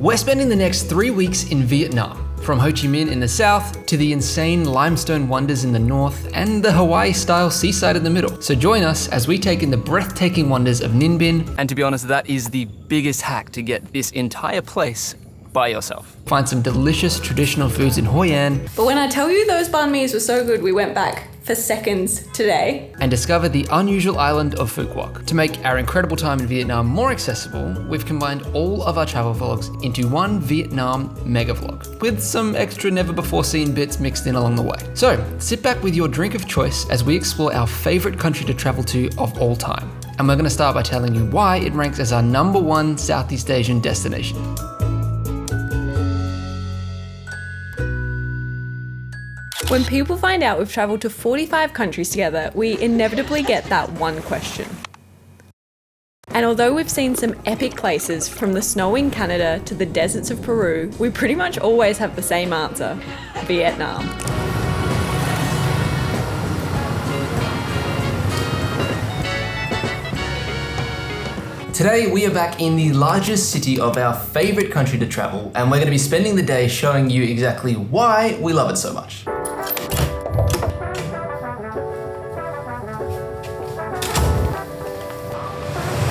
We're spending the next 3 weeks in Vietnam, from Ho Chi Minh in the south to the insane limestone wonders in the north and the Hawaii-style seaside in the middle. So join us as we take in the breathtaking wonders of Ninh. And to be honest, that is the biggest hack to get this entire place by yourself. Find some delicious traditional foods in Hoi An. But when I tell you those banh mi's were so good, we went back for seconds today. And discover the unusual island of Phu Quoc. To make our incredible time in Vietnam more accessible, we've combined all of our travel vlogs into one Vietnam mega vlog, with some extra never before seen bits mixed in along the way. So sit back with your drink of choice as we explore our favorite country to travel to of all time. And we're gonna start by telling you why it ranks as our #1 Southeast Asian destination. When people find out we've travelled to 45 countries together, we inevitably get that one question. And although we've seen some epic places from the snow in Canada to the deserts of Peru, we pretty much always have the same answer: Vietnam. Today we are back in the largest city of our favorite country to travel, and we're going to be spending the day showing you exactly why we love it so much.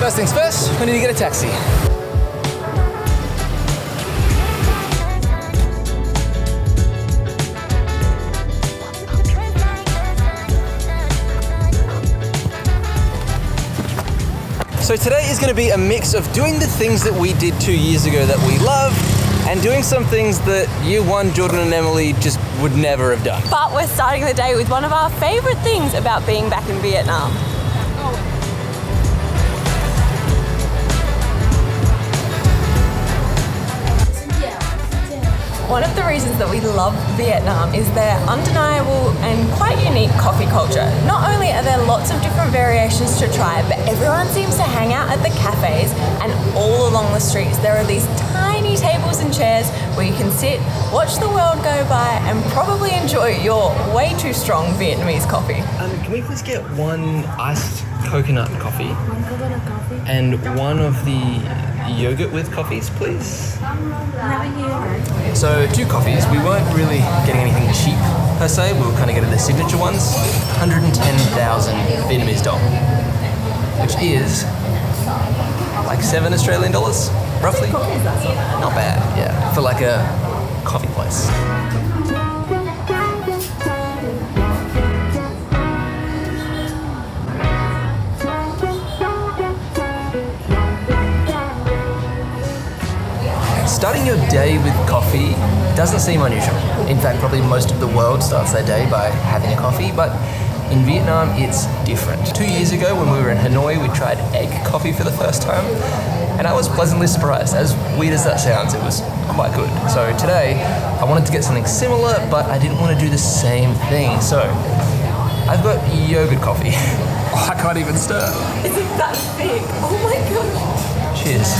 First things first, we need to get a taxi. So today is going to be a mix of doing the things that we did 2 years ago that we love, and doing some things that year 1 Jordan and Emily just would never have done. But we're starting the day with one of our favourite things about being back in Vietnam. One of the reasons that we love Vietnam is their undeniable and quite unique coffee culture. Not only are there lots of different variations to try, but everyone seems to hang out at the cafes, and all along the streets there are these tiny tables and chairs where you can sit, watch the world go by, and probably enjoy your way too strong Vietnamese coffee. Can we please get one iced coconut coffee? One coconut coffee. And one of the yogurt with coffees, please? Have it here. So 2 coffees. We weren't really getting anything cheap per se. We were kind of getting the signature ones. 110,000 Vietnamese dong, which is like $7 Australian, roughly. Not bad, yeah, for like a coffee place. Starting your day with coffee doesn't seem unusual. In fact, probably most of the world starts their day by having a coffee, but in Vietnam, it's different. 2 years ago, when we were in Hanoi, we tried egg coffee for the first time, and I was pleasantly surprised. As weird as that sounds, it was quite good. So today, I wanted to get something similar, but I didn't want to do the same thing. So I've got yogurt coffee. Oh, I can't even stir. Is it that big? Oh my gosh. Cheers.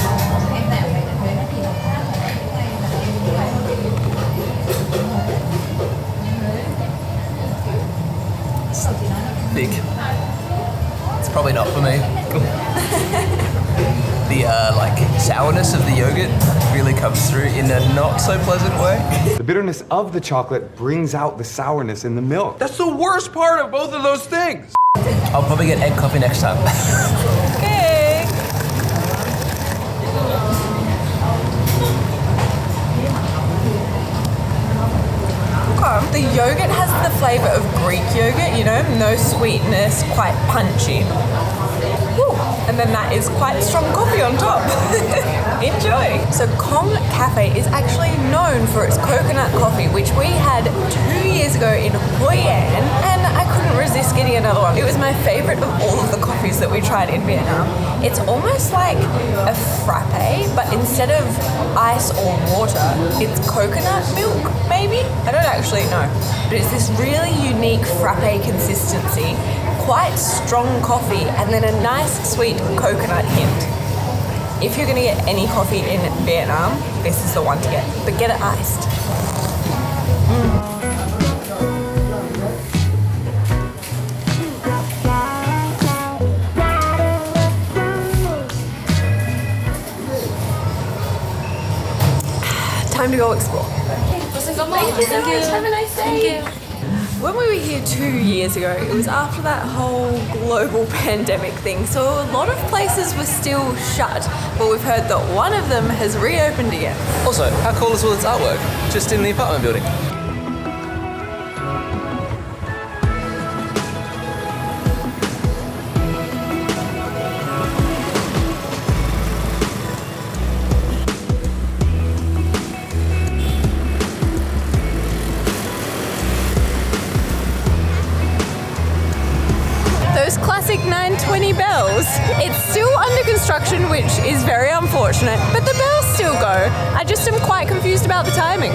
Big. It's probably not for me. The like sourness of the yogurt really comes through in a not so pleasant way. The bitterness of the chocolate brings out the sourness in the milk. That's the worst part of both of those things. I'll probably get egg coffee next time. Okay. The yogurt has the flavour of Greek yogurt, you know, no sweetness, quite punchy. Woo. And then that is quite strong coffee on top. Enjoy. So Kong Cafe is actually known for its coconut coffee, which we had 2 years ago in Hoi An, and I couldn't resist getting another one. It was my favourite of all of the coffees that we tried in Vietnam. It's almost like a frappe, but instead of ice or water, it's coconut milk, maybe? I don't actually know. But it's this really unique frappe consistency, quite strong coffee, and then a nice sweet coconut hint. If you're going to get any coffee in Vietnam, this is the one to get, but get it iced. time to go explore. Thank you so much. Have a nice day. When we were here 2 years ago, it was after that whole global pandemic thing, so a lot of places were still shut, but we've heard that one of them has reopened again. Also, how cool is all its artwork? Just in the apartment building. Those classic 920 bells. It's still under construction, which is very unfortunate, but the bells still go. I just am quite confused about the timing.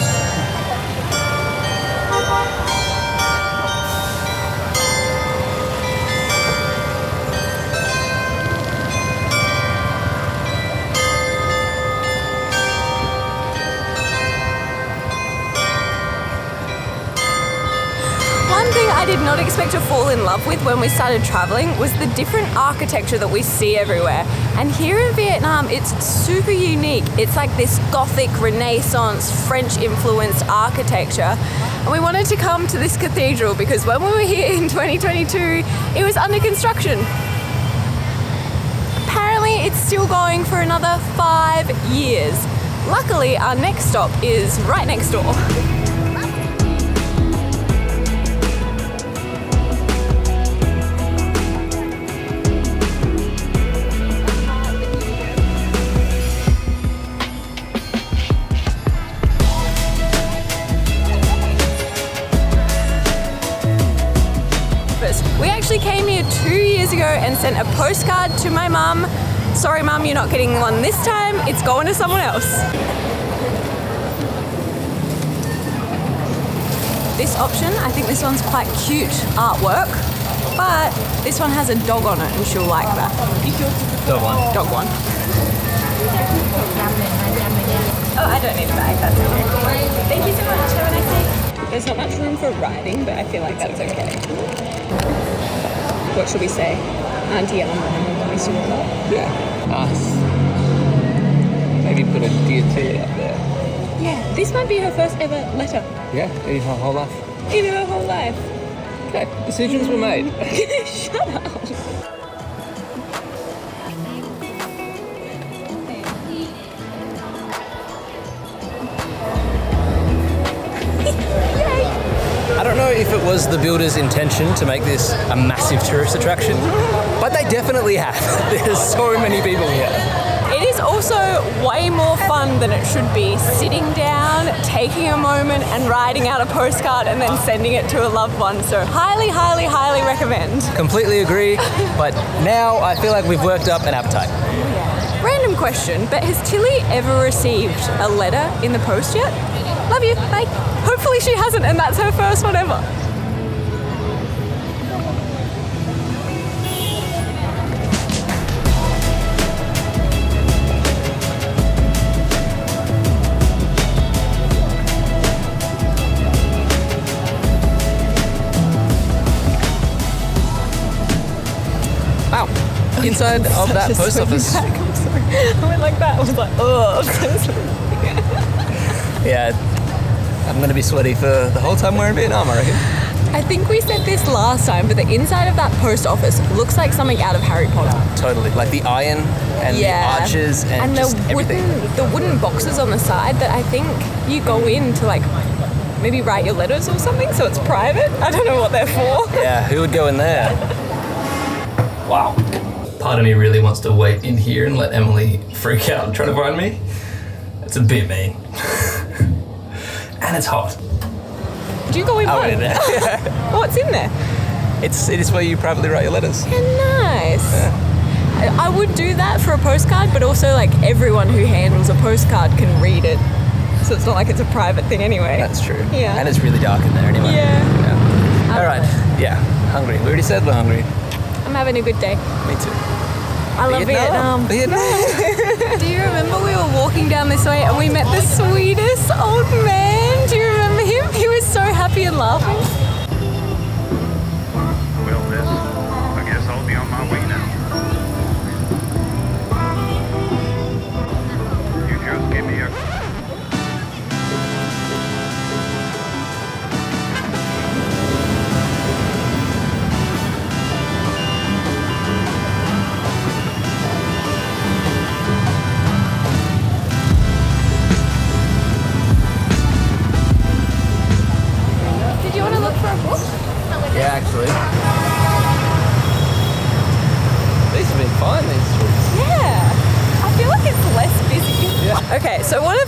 One thing I did not expect to fall in love with when we started traveling was the different architecture that we see everywhere. And here in Vietnam, it's super unique. It's like this Gothic, Renaissance, French-influenced architecture. And we wanted to come to this cathedral because when we were here in 2022, it was under construction. Apparently, it's still going for another 5 years. Luckily, our next stop is right next door. We actually came here 2 years ago and sent a postcard to my mum. Sorry mum, you're not getting one this time, it's going to someone else. This option, I think this one's quite cute artwork, but this one has a dog on it and she'll like that. Dog one. Dog one. Oh, I don't need a bag, that's okay. Thank you so much, have a nice day. There's not much room for writing, but I feel like that's okay. What should we say? Auntie Alma. Yeah. Us. Maybe put a dear Tilly up there. Yeah, this might be her first ever letter. Yeah, in her whole life. In her whole life. Okay, decisions were made. Shut up. I don't know if it was the builder's intention to make this a massive tourist attraction, but they definitely have. There's so many people here. It is also way more fun than it should be, sitting down, taking a moment and writing out a postcard and then sending it to a loved one. So highly, highly, highly recommend. Completely agree, but now I feel like we've worked up an appetite. Random question, but has Tilly ever received a letter in the post yet? Love you, bye. Hopefully she hasn't and that's her first one ever. Wow, inside of that post office. I'm sorry. I went like that, I was like, ugh. Yeah, I'm going to be sweaty for the whole time we're in Vietnam, I reckon. I think we said this last time, but the inside of that post office looks like something out of Harry Potter. Totally, like the iron and the arches and just everything. The wooden boxes on the side that I think you go in to like maybe write your letters or something, so it's private. I don't know what they're for. Yeah, who would go in there? Wow. Part of me really wants to wait in here and let Emily freak out and try to find me. It's a bit mean. And it's hot. Do you go in? I went in there. Yeah. What's in there? It is where you privately write your letters. Yeah, nice. Yeah. I would do that for a postcard, but also like everyone who handles a postcard can read it. So it's not like it's a private thing anyway. That's true. Yeah. And it's really dark in there anyway. Yeah. All right. Yeah. Hungry. We already said we're hungry. I'm having a good day. Me too. I love Vietnam. Vietnam. Do you remember we were walking down this way and we met the sweetest old man? Do you remember him? He was so happy and laughing. Well, miss, I guess I'll be on my way now. You just give me a...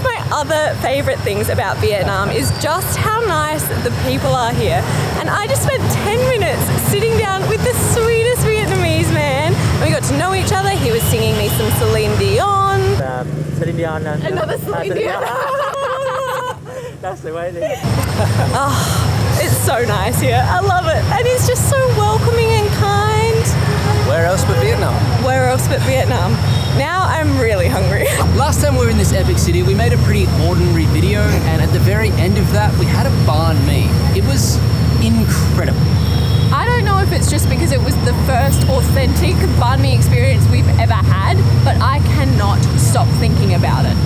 of my other favorite things about Vietnam is just how nice the people are here. And I just spent 10 minutes sitting down with the sweetest Vietnamese man. And we got to know each other. He was singing me some Celine Dion. Celine Dion. Another Celine Dion. That's the way it is. It's so nice here. I love it. And he's just so welcoming and kind. Where else but Vietnam? Where else but Vietnam? Now I'm really hungry. Last time we were in this epic city, we made a pretty ordinary video, and at the very end of that, we had a banh mi. It was incredible. I don't know if it's just because it was the first authentic banh mi experience we've ever had, but I cannot stop thinking about it.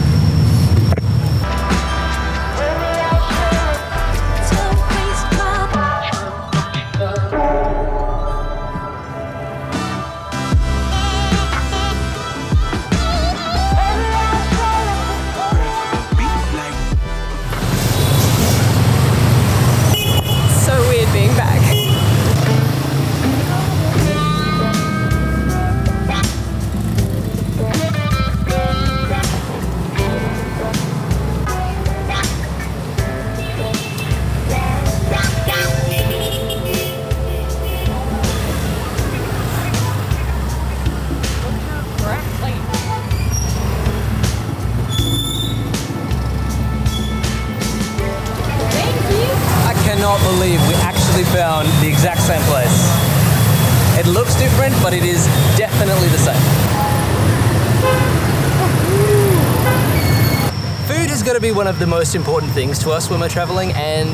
I cannot believe we actually found the exact same place. It looks different, but it is definitely the same. Food has got to be one of the most important things to us when we're traveling, and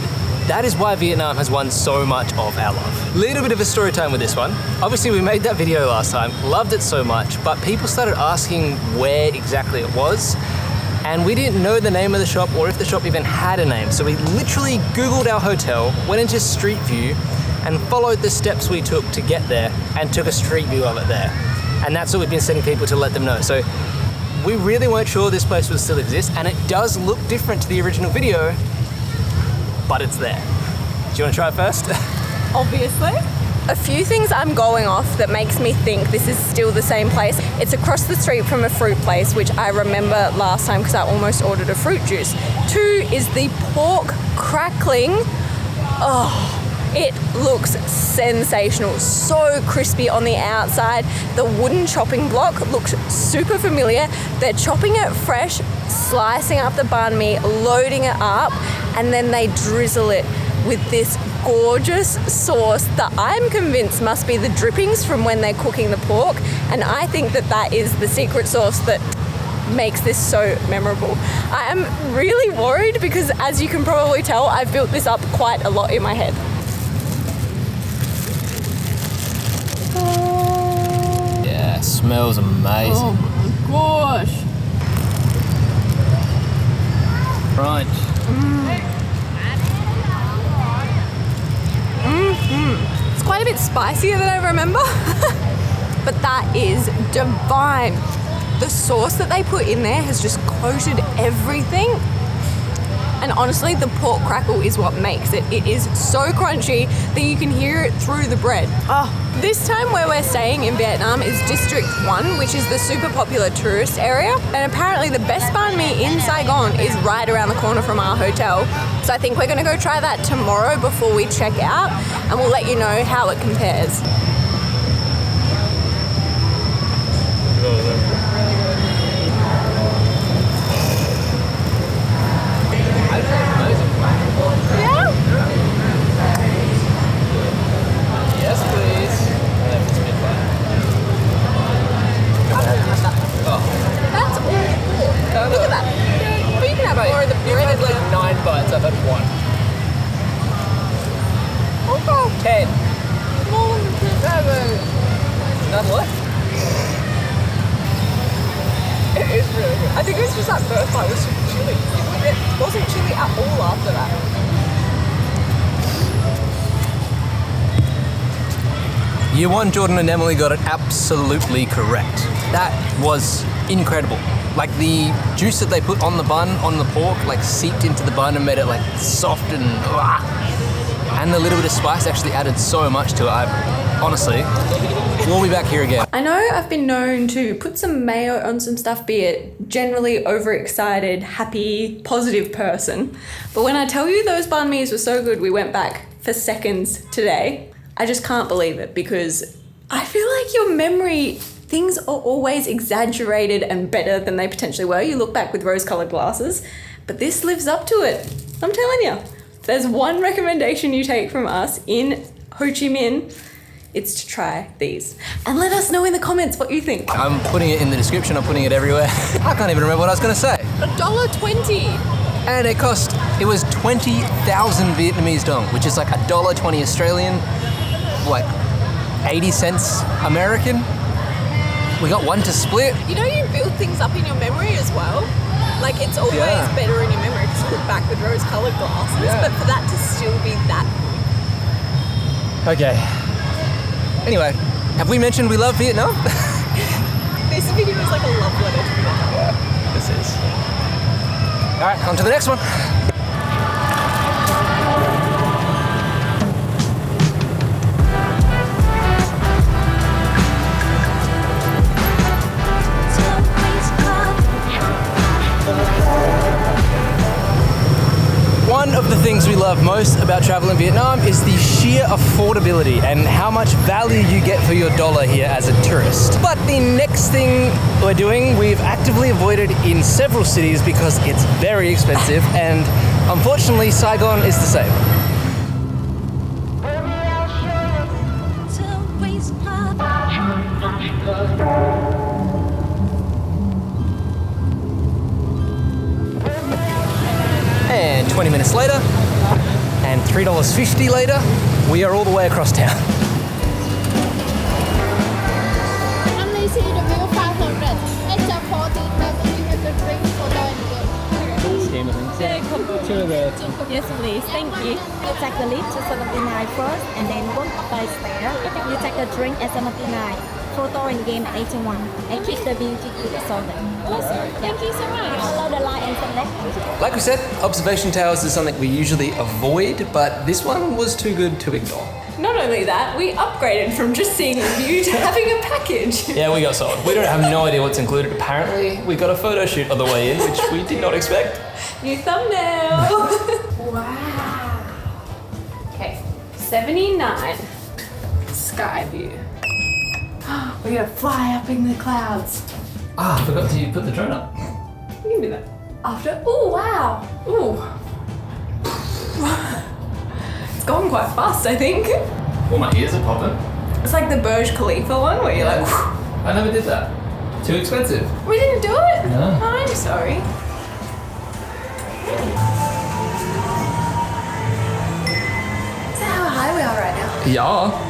that is why Vietnam has won so much of our love. Little bit of a story time with this one. Obviously we made that video last time, loved it so much, but people started asking where exactly it was. And we didn't know the name of the shop or if the shop even had a name. So we literally Googled our hotel, went into Street View and followed the steps we took to get there and took a street view of it there. And that's what we've been sending people to let them know. So we really weren't sure this place would still exist, and it does look different to the original video, but it's there. Do you want to try it first? Obviously. A few things I'm going off that makes me think this is still the same place. It's across the street from a fruit place, which I remember last time because I almost ordered a fruit juice. 2 is the pork crackling. Oh, it looks sensational. So crispy on the outside. The wooden chopping block looks super familiar. They're chopping it fresh, slicing up the banh mi, loading it up, and then they drizzle it with this gorgeous sauce that I'm convinced must be the drippings from when they're cooking the pork, and I think that that is the secret sauce that makes this so memorable. I am really worried because, as you can probably tell, I've built this up quite a lot in my head. Yeah, it smells amazing. Oh my gosh. Crunch. It's quite a bit spicier than I remember, but that is divine. The sauce that they put in there has just coated everything. And honestly, the pork crackle is what makes it. It is so crunchy that you can hear it through the bread. This time where we're staying in Vietnam is District 1, which is the super popular tourist area. And apparently the best banh mi in Saigon is right around the corner from our hotel. So I think we're gonna go try that tomorrow before we check out, and we'll let you know how it compares. Bites, I've had 1. 10. None left. It is really good. I think it was just that first bite was super chilly. It wasn't chilly at all after that. Year 1, Jordan and Emily got it absolutely correct. That was incredible. Like the juice that they put on the bun, on the pork, like seeped into the bun and made it like soft and and the little bit of spice actually added so much to it. Honestly, we'll be back here again. I know I've been known to put some mayo on some stuff, be it generally overexcited, happy, positive person. But when I tell you those banh mi's were so good, we went back for seconds today. I just can't believe it because I feel like your memory, things are always exaggerated and better than they potentially were. You look back with rose-colored glasses, but this lives up to it. I'm telling you, if there's one recommendation you take from us in Ho Chi Minh, it's to try these. And let us know in the comments what you think. I'm putting it in the description, I'm putting it everywhere. I can't even remember what I was gonna say. $1.20. And it was 20,000 Vietnamese dong, which is like $1.20 Australian, like 80 cents American. We got one to split. You know, you build things up in your memory as well. Like, it's always better in your memory because you look back with rose-colored glasses, but for that to still be that. Okay. Anyway, have we mentioned we love Vietnam? This video is like a love letter to Vietnam. Yeah, this is. All right, on to the next one. One of the things we love most about travel in Vietnam is the sheer affordability and how much value you get for your dollar here as a tourist. But the next thing we're doing, we've actively avoided in several cities because it's very expensive, and unfortunately Saigon is the same. And 20 minutes later, and $3.50 later, we are all the way across town. Only see the bill 500. It's a 40,000 you have to drink for Yes, please. Thank you. You take the lift to 79 first, and then walk by stair. You take a drink at 79. Photo and game at 81. And keep the beauty to the soda. Awesome. Thank you so much. Follow the line and select. Like we said, observation towers is something we usually avoid, but this one was too good to ignore. Not only that, we upgraded from just seeing a view to having a package. Yeah, we got sold. We don't have no idea what's included. Apparently, we got a photo shoot on the way in, which we did not expect. New thumbnail. Wow. Okay, 79. Sky view. We're gonna fly up in the clouds. Ah, I forgot to put the drone up. We can do that. After, oh wow. Ooh. It's going quite fast, I think. Well, my ears are popping. It's like the Burj Khalifa one where you're like, I never did that. Too expensive. we didn't do it? No. I'm sorry. Is that how high we are right now? Yeah.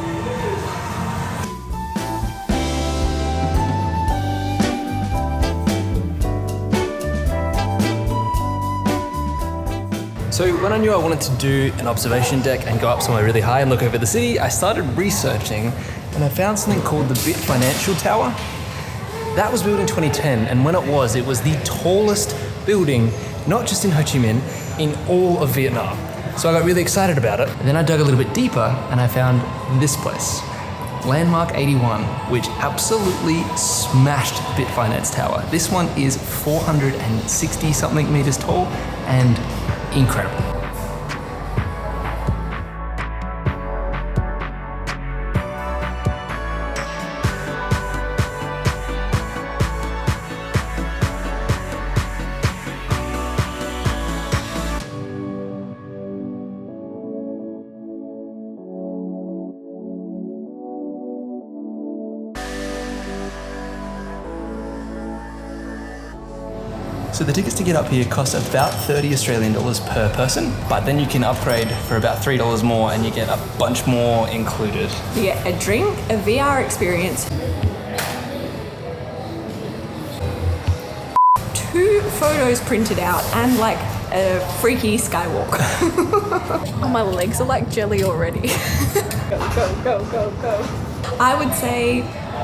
So when I knew I wanted to do an observation deck and go up somewhere really high and look over the city, I started researching and I found something called the Bit Financial Tower. That was built in 2010, and when it was the tallest building, not just in Ho Chi Minh, in all of Vietnam. So I got really excited about it. And then I dug a little bit deeper and I found this place, Landmark 81, which absolutely smashed Bit Finance Tower. This one is 460 something meters tall and incredible. So the tickets to get up here cost about 30 Australian dollars per person, but then you can upgrade for about $3 more and you get a bunch more included. You get a drink, a VR experience, 2 photos printed out, and like a freaky skywalk. Oh, my legs are like jelly already. Go, go, go, go, go. I would say,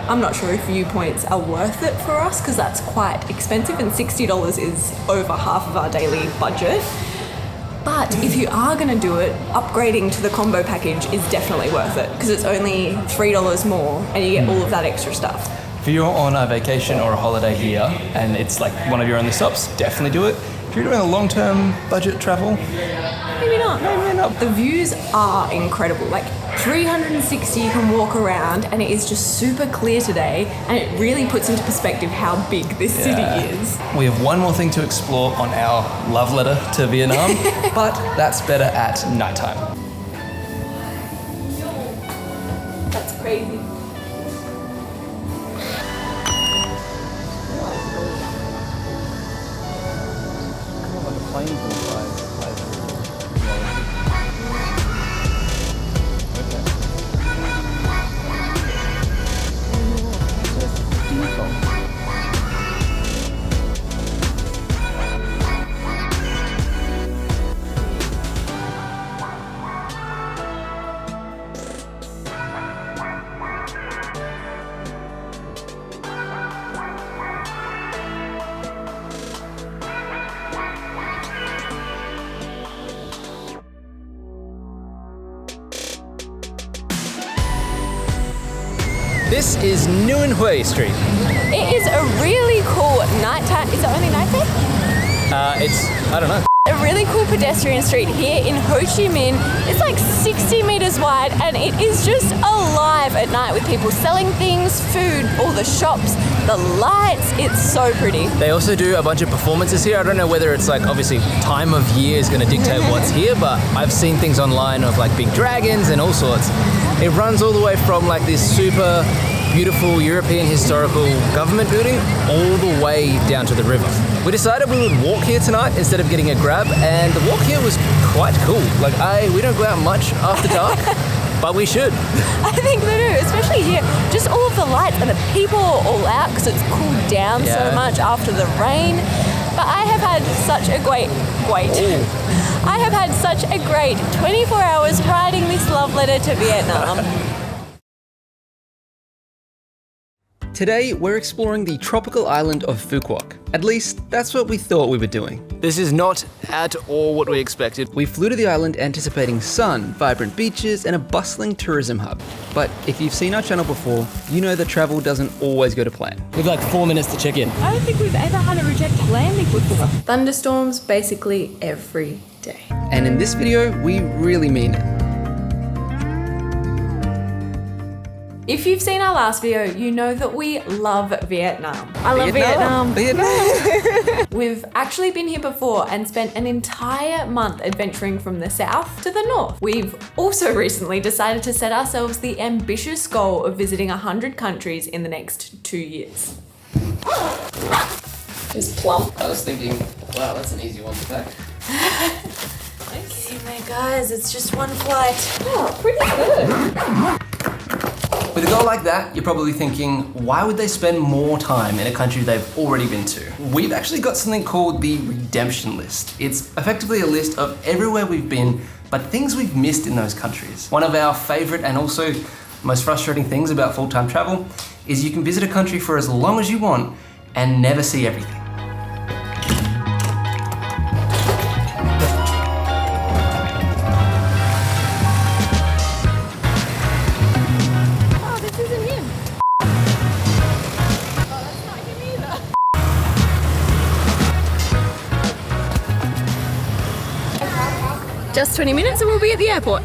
I'm not sure if viewpoints are worth it for us because that's quite expensive, and $60 is over half of our daily budget. But if you are going to do it, upgrading to the combo package is definitely worth it because it's only $3 more and you get all of that extra stuff. If you're on a vacation or a holiday here and it's like one of your only stops, definitely do it. If you're doing a long-term budget travel, Maybe not. maybe not. The views are incredible. Like 360 you can walk around and it is just super clear today and it really puts into perspective how big this city is. We have one more thing to explore on our love letter to Vietnam, but that's better at nighttime. That's crazy. This is Nguyen Hue Street. It is a really cool nighttime. Is it only nighttime? I don't know. A really cool pedestrian street here in Ho Chi Minh. It's like 60 meters wide and it is just alive at night with people selling things, food, all the shops, the lights. It's so pretty. They also do a bunch of performances here. I don't know whether it's like, obviously time of year is going to dictate what's here, but I've seen things online of like big dragons and all sorts. It runs all the way from like this super beautiful European historical government building all the way down to the river. We decided we would walk here tonight instead of getting a grab, and the walk here was quite cool. Like we don't go out much after dark, but we should. I think they do, especially here. Just all of the lights and the people are all out because it's cooled down so much after the rain. But I have had such a great 24 hours writing this love letter to Vietnam. Today, we're exploring the tropical island of Phu Quoc. At least, that's what we thought we were doing. This is not at all what we expected. We flew to the island anticipating sun, vibrant beaches, and a bustling tourism hub. But if you've seen our channel before, you know that travel doesn't always go to plan. We've like 4 minutes to check in. I don't think we've ever had a rejected landing before. Thunderstorms basically every day. And in this video, we really mean it. If you've seen our last video, you know that we love Vietnam. I love Vietnam. We've actually been here before and spent an entire month adventuring from the south to the north. We've also recently decided to set ourselves the ambitious goal of visiting 100 countries in the next 2 years. It's plump. I was thinking, wow, that's an easy one to pack. Okay, my guys, it's just one flight. Oh, pretty good. With a goal like that, you're probably thinking, why would they spend more time in a country they've already been to? We've actually got something called the redemption list. It's effectively a list of everywhere we've been, but things we've missed in those countries. One of our favorite and also most frustrating things about full-time travel is you can visit a country for as long as you want and never see everything. Just 20 minutes and we'll be at the airport.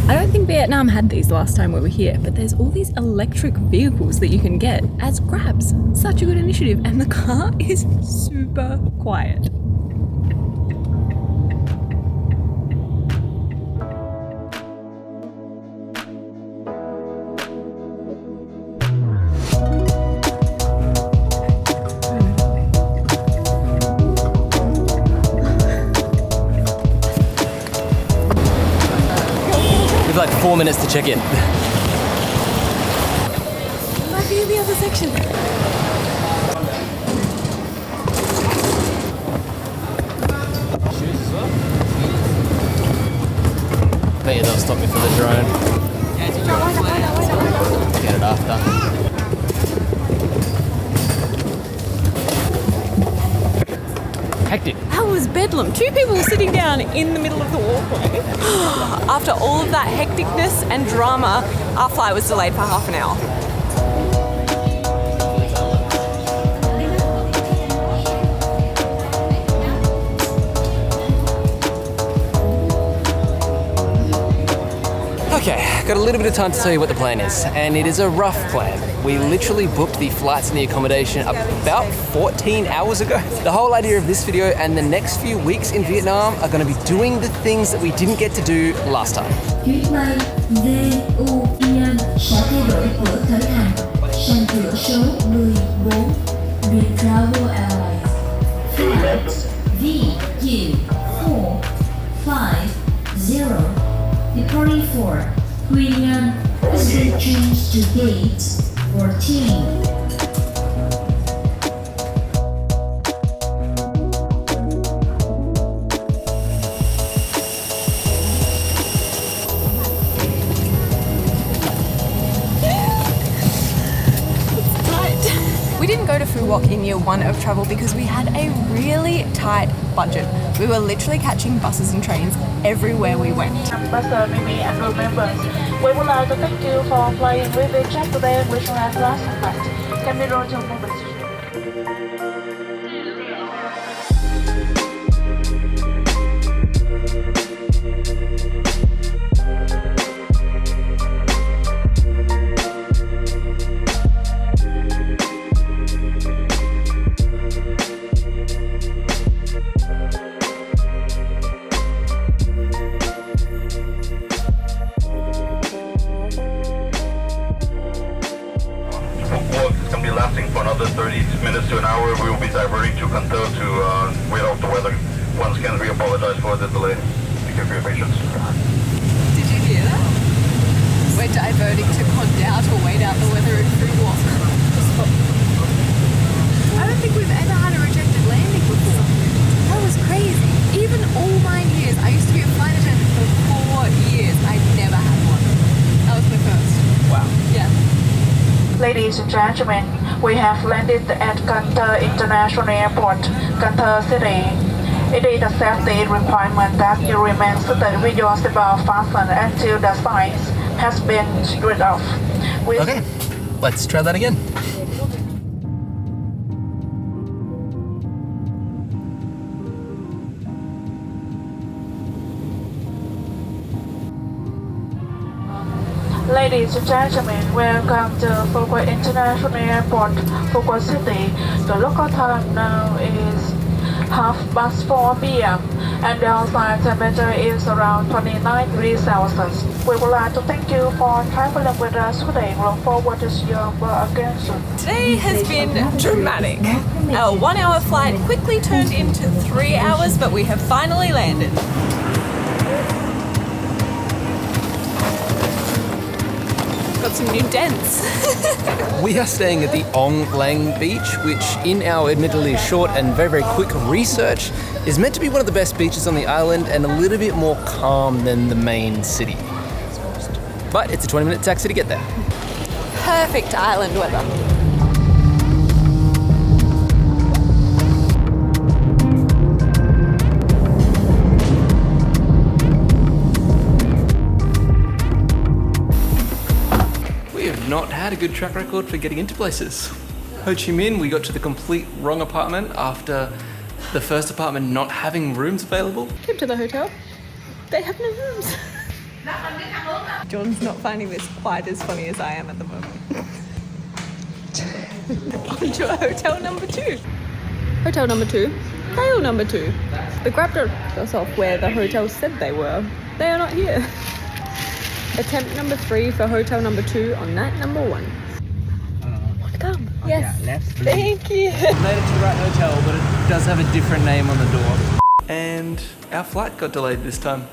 I don't think Vietnam had these last time we were here, but there's all these electric vehicles that you can get as grabs. Such a good initiative, and the car is super quiet. Like 4 minutes to check in. Might be in the other section. Bet you they'll stop me for the drone. Get it after. Hectic. How was bedlam. 2 people sitting down in the middle of the walkway. After all of that hecticness and drama, our flight was delayed for half an hour. Okay, got a little bit of time to tell you what the plan is, and it is a rough plan. We literally booked the flights and the accommodation about 14 hours ago. The whole idea of this video and the next few weeks in Vietnam are going to be doing the things that we didn't get to do last time. Chuyến bay VUIAN sẽ thay đổi cửa khởi hành sang cửa số 14 with Travel Airlines. Flight VU450 departing for Hoi An has been changed to gate 14. We didn't go to Phu Quoc in year 1 of travel because we had a really tight budget. We were literally catching buses and trains everywhere we went. Ambassador Mimi and crew members, we would like to thank you for flying with the check today, which has last flight. Can we roll your mobile? For another 30 minutes to an hour, we will be diverting to Can Tho to wait out the weather. Once again, we apologize for the delay. Thank you for your patience. Did you hear that? We're diverting to Can Tho to wait out the weather in Phu Quoc. I don't think we've ever had a rejected landing before. That was crazy. Even all my years, I used to be a flight attendant for 4 years. I'd never had one. That was my first. Wow. Yeah. Ladies and gentlemen, we have landed at Can Tho International Airport, Can Tho City. It is a safety requirement that you remain seated with your seatbelt fastened until the signs has been stripped off. Okay, let's try that again. Ladies and gentlemen, welcome to Phu Quoc International Airport, Phu Quoc City. The local time now is 4:30 p.m. and the outside temperature is around 29 degrees Celsius. We would like to thank you for traveling with us today. We look forward to see you again soon. Today has been dramatic. Our 1-hour flight quickly turned into 3 hours, but we have finally landed. Got some new dents. We are staying at the Ong Lang Beach, which in our admittedly short and very, very quick research is meant to be one of the best beaches on the island and a little bit more calm than the main city. But it's a 20-minute taxi to get there. Perfect island weather. Not had a good track record for getting into places. Ho Chi Minh, we got to the complete wrong apartment after the first apartment not having rooms available. Came to the hotel. They have no rooms. John's not finding this quite as funny as I am at the moment. On to hotel number 2. Hotel number 2. Fail number 2. The Grab dropped us off where the hotel said they were. They are not here. Attempt number 3 for hotel number 2 on night number 1. Come. Yes. Yeah, left. Thank you. Made it to the right hotel, but it does have a different name on the door. And our flight got delayed this time.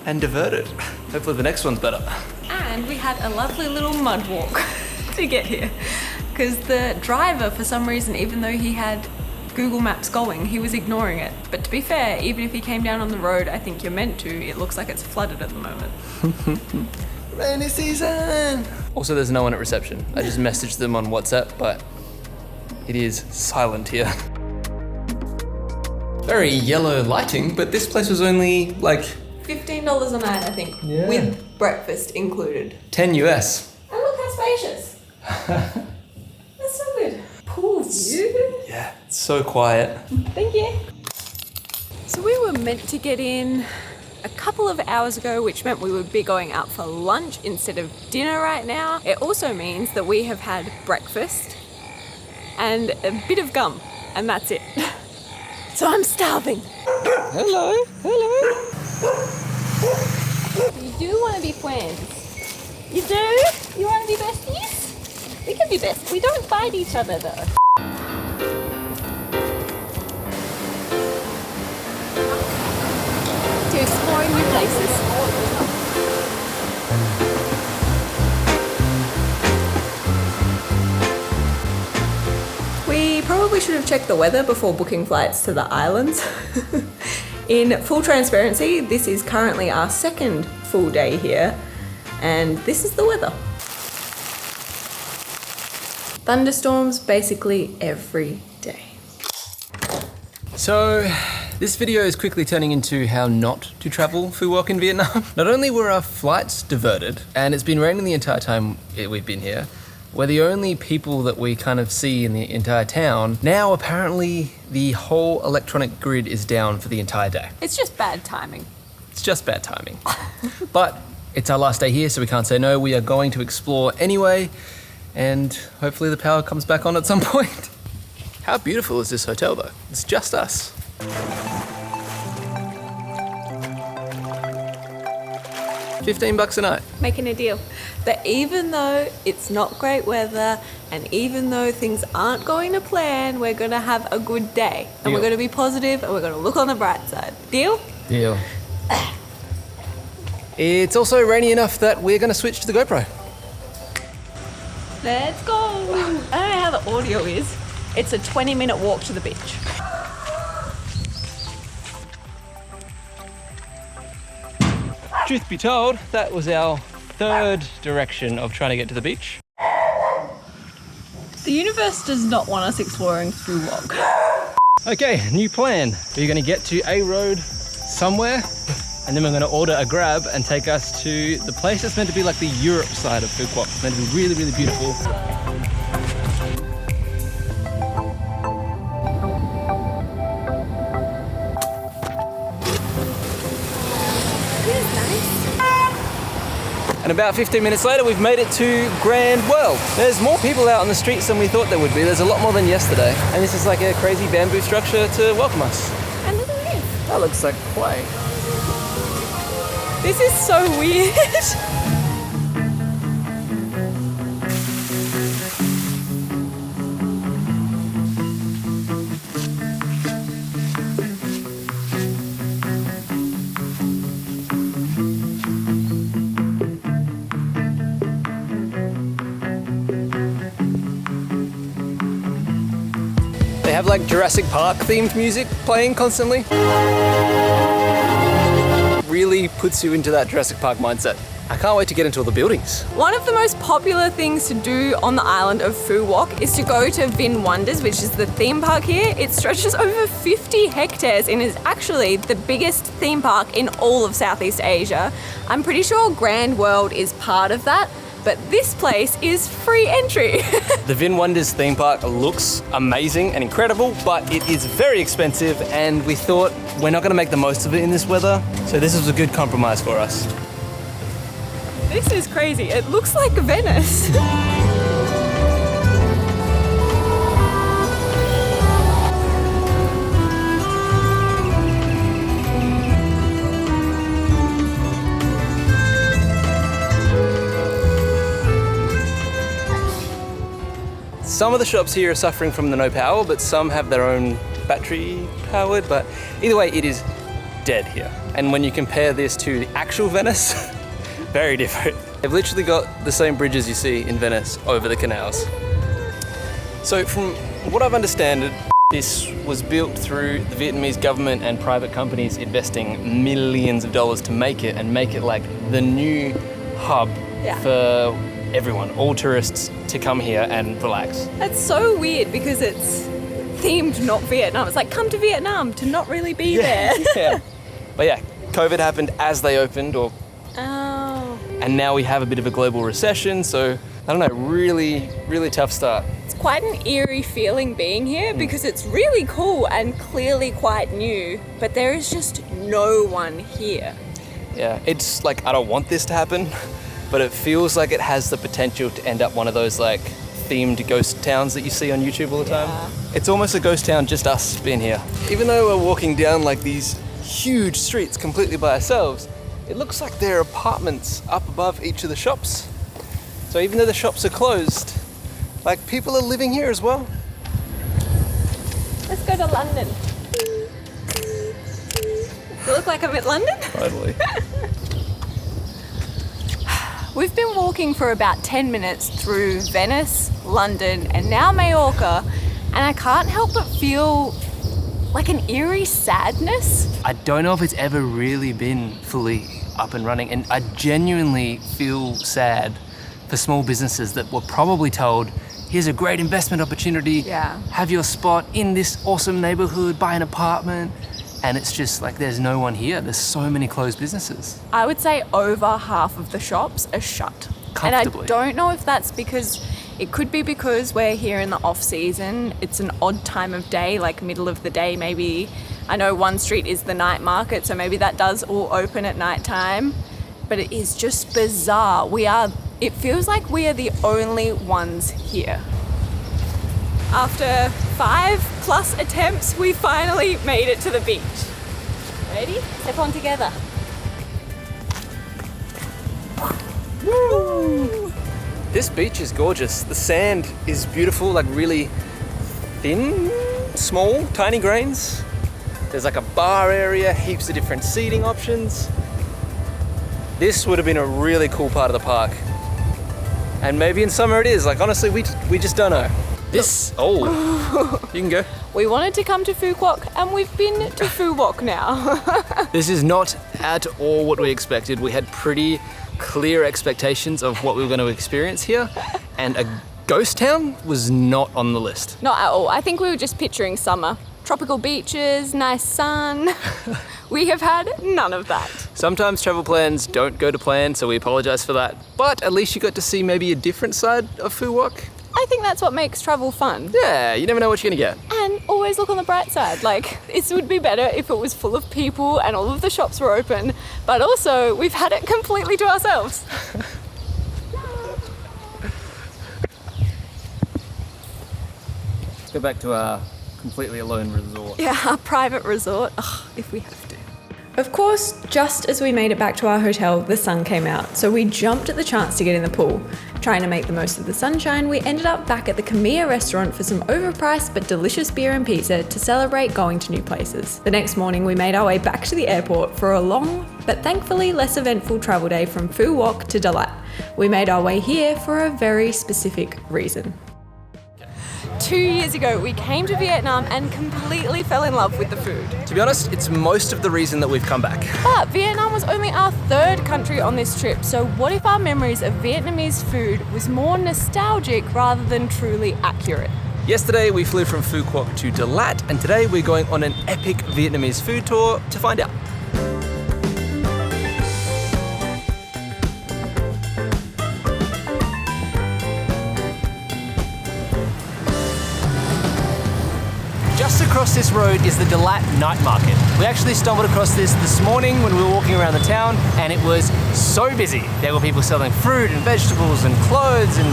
And diverted. Hopefully the next one's better. And we had a lovely little mud walk to get here. Because the driver, for some reason, even though he had Google Maps going, he was ignoring it. But to be fair, even if he came down on the road, I think you're meant to, it looks like it's flooded at the moment. Rainy season! Also, there's no one at reception. I just messaged them on WhatsApp, but it is silent here. Very yellow lighting, but this place was only like $15 a night, I think, Yeah. with breakfast included. 10 US. And look how spacious. That's so good. Pool view. Yeah, it's so quiet. Thank you. So we were meant to get in a couple of hours ago, which meant we would be going out for lunch instead of dinner right now. It also means that we have had breakfast and a bit of gum, and that's it. So I'm starving. Hello, hello. You do want to be friends. You do? You want to be besties? We can be best. We don't fight each other though. To exploring new places. We probably should have checked the weather before booking flights to the islands. In full transparency, this is currently our second full day here, and this is the weather. Thunderstorms basically every day. So, this video is quickly turning into how not to travel Phu Quoc in Vietnam. Not only were our flights diverted, and it's been raining the entire time we've been here, we're the only people that we kind of see in the entire town. Now, apparently, the whole electronic grid is down for the entire day. It's just bad timing. It's just bad timing. But it's our last day here, so we can't say no. We are going to explore anyway, and hopefully the power comes back on at some point. How beautiful is this hotel, though? It's just us. $15 a night. Making a deal that even though it's not great weather and even though things aren't going to plan, we're going to have a good day. And we're Deal. going to be positive and we're going to look on the bright side. Deal? Deal. It's also rainy enough that we're going to switch to the GoPro. Let's go. I don't know how the audio is. It's a 20-minute walk to the beach. Truth be told, that was our third direction of trying to get to the beach. The universe does not want us exploring Phu Quoc. Okay, new plan. We're going to get to a road somewhere, and then we're going to order a grab and take us to the place that's meant to be like the Europe side of Phu Quoc. It's meant to be really, really beautiful. And about 15 minutes later, we've made it to Grand World. There's more people out on the streets than we thought there would be. There's a lot more than yesterday. And this is like a crazy bamboo structure to welcome us. And look at this. That looks like quite. This is so weird. They have like Jurassic Park themed music playing constantly. Really puts you into that Jurassic Park mindset. I can't wait to get into all the buildings. One of the most popular things to do on the island of Phu Quoc is to go to Vinh Wonders, which is the theme park here. It stretches over 50 hectares and is actually the biggest theme park in all of Southeast Asia. I'm pretty sure Grand World is part of that, but this place is free entry. The Vinh Wonders theme park looks amazing and incredible, but it is very expensive, and we thought we're not going to make the most of it in this weather, so this was a good compromise for us. This is crazy. It looks like Venice. Some of the shops here are suffering from the no power, but some have their own battery powered, but either way, it is dead here. And when you compare this to the actual Venice, very different. They've literally got the same bridges you see in Venice over the canals. So from what I've understood, this was built through the Vietnamese government and private companies investing millions of dollars to make it and make it like the new hub for everyone, all tourists to come here and relax. That's so weird because it's themed not Vietnam. It's like, come to Vietnam to not really be there. Yeah. But yeah, COVID happened as they opened, and now we have a bit of a global recession, so I don't know, really, really tough start. It's quite an eerie feeling being here because it's really cool and clearly quite new, but there is just no one here. Yeah, it's like, I don't want this to happen, but it feels like it has the potential to end up one of those like themed ghost towns that you see on YouTube all the time. Yeah. It's almost a ghost town, just us being here. Even though we're walking down like these huge streets completely by ourselves, it looks like there are apartments up above each of the shops. So even though the shops are closed, like people are living here as well. Let's go to London. You look like I'm at London? Totally. We've been walking for about 10 minutes through Venice, London, and now Mallorca, and I can't help but feel like an eerie sadness. I don't know if it's ever really been fully up and running, and I genuinely feel sad for small businesses that were probably told, here's a great investment opportunity, have your spot in this awesome neighborhood, buy an apartment, and it's just like there's no one here. There's so many closed businesses. I would say over half of the shops are shut. Comfortably. And I don't know if that's because, it could be because we're here in the off season. It's an odd time of day, like middle of the day maybe. I know one street is the night market, so maybe that does all open at night time. But it is just bizarre. It feels like we are the only ones here. After 5+ attempts, we finally made it to the beach. Ready? Step on together. Woo! This beach is gorgeous. The sand is beautiful, like really thin, small, tiny grains. There's like a bar area, heaps of different seating options. This would have been a really cool part of the park. And maybe in summer it is. Like honestly, we just don't know. This, you can go. We wanted to come to Phu Quoc and we've been to Phu Quoc now. This is not at all what we expected. We had pretty clear expectations of what we were going to experience here, and a ghost town was not on the list. Not at all. I think we were just picturing summer. Tropical beaches, nice sun. We have had none of that. Sometimes travel plans don't go to plan, so we apologize for that. But at least you got to see maybe a different side of Phu Quoc. I think that's what makes travel fun. Yeah, you never know what you're gonna get. And always look on the bright side. Like, this would be better if it was full of people and all of the shops were open, but also we've had it completely to ourselves. Let's go back to our completely alone resort. Yeah, our private resort, if we have to. Of course, just as we made it back to our hotel, the sun came out, so we jumped at the chance to get in the pool. Trying to make the most of the sunshine, we ended up back at the Camilla restaurant for some overpriced but delicious beer and pizza to celebrate going to new places. The next morning, we made our way back to the airport for a long, but thankfully less eventful travel day from Phu Quoc to Dalat. We made our way here for a very specific reason. 2 years ago, we came to Vietnam and completely fell in love with the food. To be honest, it's most of the reason that we've come back. But Vietnam was only our third country on this trip, so what if our memories of Vietnamese food was more nostalgic rather than truly accurate? Yesterday, we flew from Phu Quoc to Dalat, and today we're going on an epic Vietnamese food tour to find out. Just across this road is the Dalat night market. We actually stumbled across this morning when we were walking around the town, and it was so busy. There were people selling fruit and vegetables and clothes and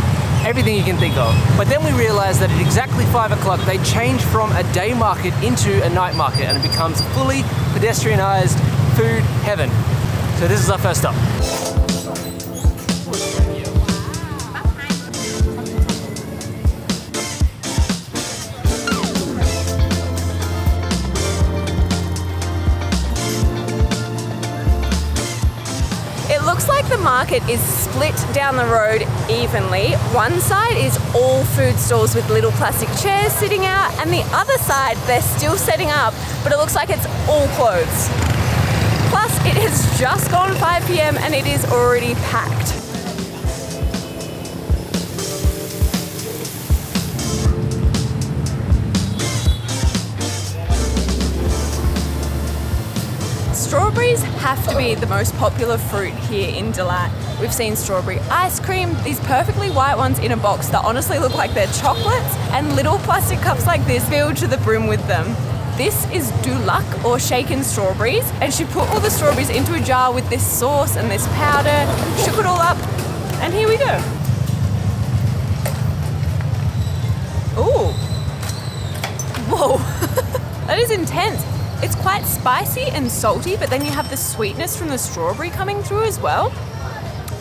everything you can think of. But then we realized that at exactly 5 o'clock, they changed from a day market into a night market, and it becomes fully pedestrianized food heaven. So this is our first stop. Looks like the market is split down the road evenly. One side is all food stalls with little plastic chairs sitting out, and the other side they're still setting up, but it looks like it's all clothes. Plus, it has just gone 5 p.m. and it is already packed. Strawberries have to be the most popular fruit here in Dalat. We've seen strawberry ice cream, these perfectly white ones in a box that honestly look like they're chocolates, and little plastic cups like this filled to the brim with them. This is dulak, or shaken strawberries, and she put all the strawberries into a jar with this sauce and this powder, shook it all up, and here we go. Ooh. Whoa. That is intense. It's quite spicy and salty, but then you have the sweetness from the strawberry coming through as well.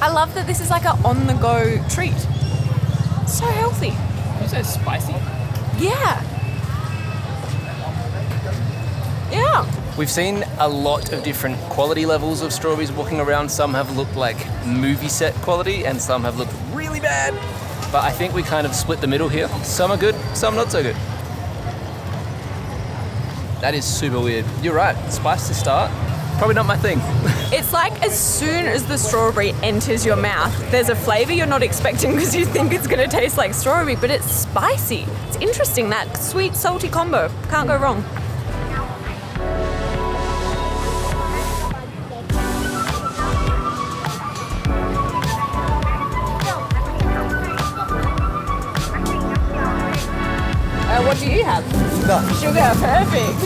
I love that this is like an on-the-go treat. So healthy. Did you say spicy? Yeah. Yeah. We've seen a lot of different quality levels of strawberries walking around. Some have looked like movie set quality and some have looked really bad. But I think we kind of split the middle here. Some are good, some not so good. That is super weird. You're right, spice to start, probably not my thing. It's like as soon as the strawberry enters your mouth, there's a flavor you're not expecting because you think it's gonna taste like strawberry, but it's spicy. It's interesting, that sweet, salty combo. Can't go wrong. What do you have? Sugar, perfect.